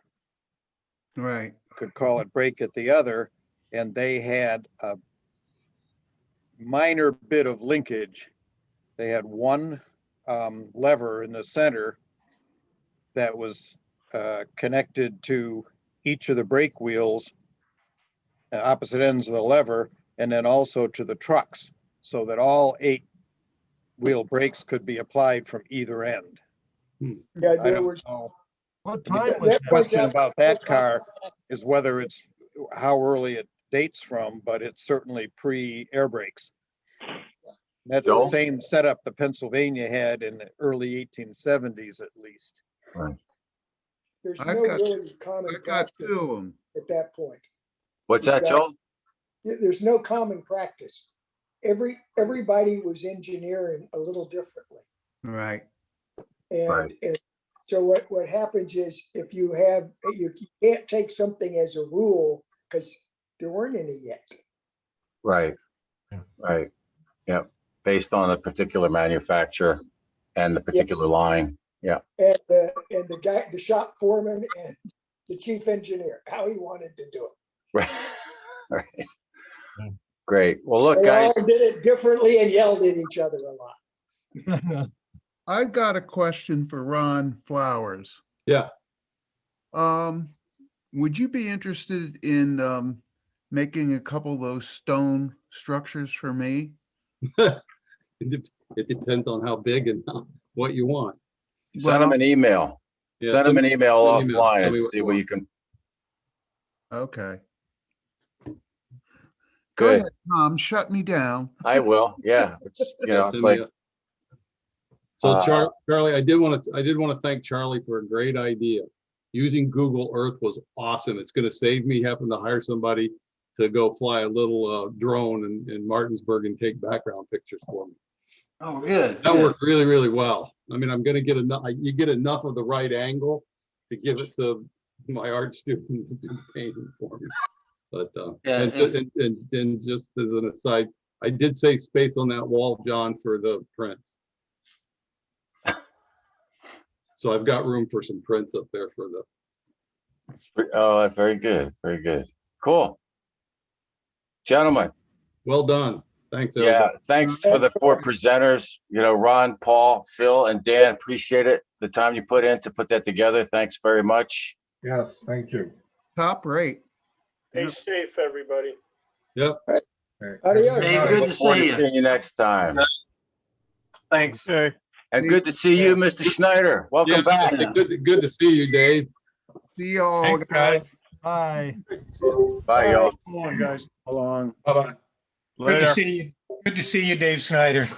Right. could call it brake at the other. And they had a minor bit of linkage. They had one lever in the center that was connected to each of the brake wheels, opposite ends of the lever, and then also to the trucks, so that all 8-wheel brakes could be applied from either end. yeah, I there don't was. know. What I mean, time the was that? question about that car is whether it's how early it dates from, but it's certainly pre-air brakes. That's the Joel? same setup the Pennsylvania had in the early 1870s, at least. Right. There's I've no got- really common I got practice 2 of them. at that point. What's that, Joel? There's no common practice. Everybody was engineering a little differently. Right. And, Right. and so what happens is if you can't take something as a rule because there weren't any yet. Right. Right. Yep. Based on a particular manufacturer and the particular line. Yeah. And the guy, the shop foreman and the chief engineer, how he wanted to do it. Right. Right. Great. Well, look, They guys. all did it differently and yelled at each other a lot. I've got a question for Ron Flowers. Yeah. Would you be interested in making a couple of those stone structures for me? It depends on how big and what you want. Send them an email. Yeah, Send them an email send me an email. offline Tell and me what see you what want. you can. Okay. Go Good. ahead, Tom, shut me down. I will. Yeah. It's, it's Send like, me So Charlie, I did want to thank Charlie for a great idea. Using Google Earth was awesome. It's going to save me having to hire somebody to go fly a little drone in Martinsburg and take background pictures for me. Oh, good. That good. worked really, really well. I mean, I'm going to get enough. You get enough of the right angle to give it to my art student to do painting for me. But Yeah, and just as an aside, I did save space on that wall, John, for the prints. So I've got room for some prints up there for the. oh, very good. Very good. Cool. Gentlemen. Well done. Thanks, Yeah. everybody. Thanks for the 4 presenters, Ron, Paul, Phil, and Dan. Appreciate it. The time you put in to put that together. Thanks very much. Yes, thank you. Top rate. Stay Yep. safe, everybody. Yep. Okay. Adios. Dave, Good good night. to Look forward see to you. seeing you next time. Thanks. Okay. And good to see you, Mr. Schneider. Welcome Yeah, back. good to see you, Dave. See you all. Thanks, guys. Bye. Bye, y'all. Come on, guys. Along. Bye-bye. Later. Good to see you, Dave Snyder.